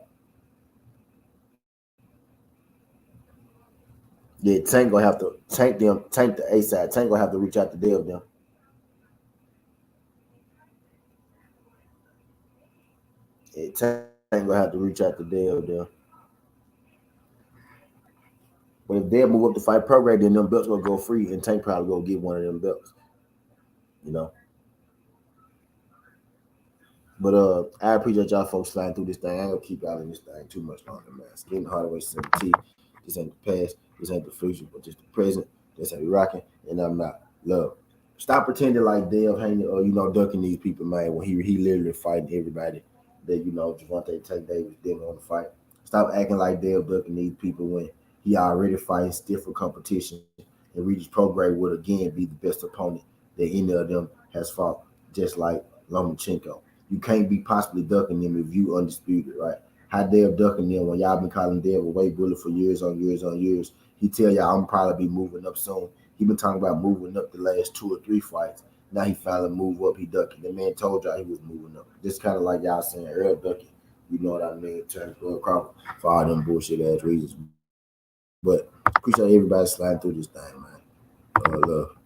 Yeah, Tank gonna have to tank the ASAP. Tank gonna have to reach out to Dev them. Yeah, Tank gonna have to reach out to Dev them. But if Dev move up to fight Prograde, then them belts gonna go free, and Tank probably gonna get one of them belts. You know. But I appreciate y'all folks flying through this thing. I ain't gonna keep y'all in this thing too much longer, man. It's getting harder way to T. This ain't the past, this ain't the future, but just the present. That's how we rocking, and I'm not. Love. Stop pretending like Dale Haney or ducking these people, man. When he literally fighting everybody that Gervonta Tank Davis didn't want to fight. Stop acting like Dale ducking these people when he already fighting stiffer competition, and Regis Prograde would again be the best opponent that any of them has fought, just like Lomachenko. You can't be possibly ducking them if you undisputed, right? How Dale ducking them when y'all been calling Dale a weight bullet for years on years on years. He tell y'all I'm probably be moving up soon. He been talking about moving up the last 2 or 3 fights. Now he finally move up. He ducking. The man told y'all he was moving up. Just kind of like y'all saying Earl ducking. You know what I mean? Turn Crawford for all them bullshit ass reasons. But appreciate everybody sliding through this thing, man. Love.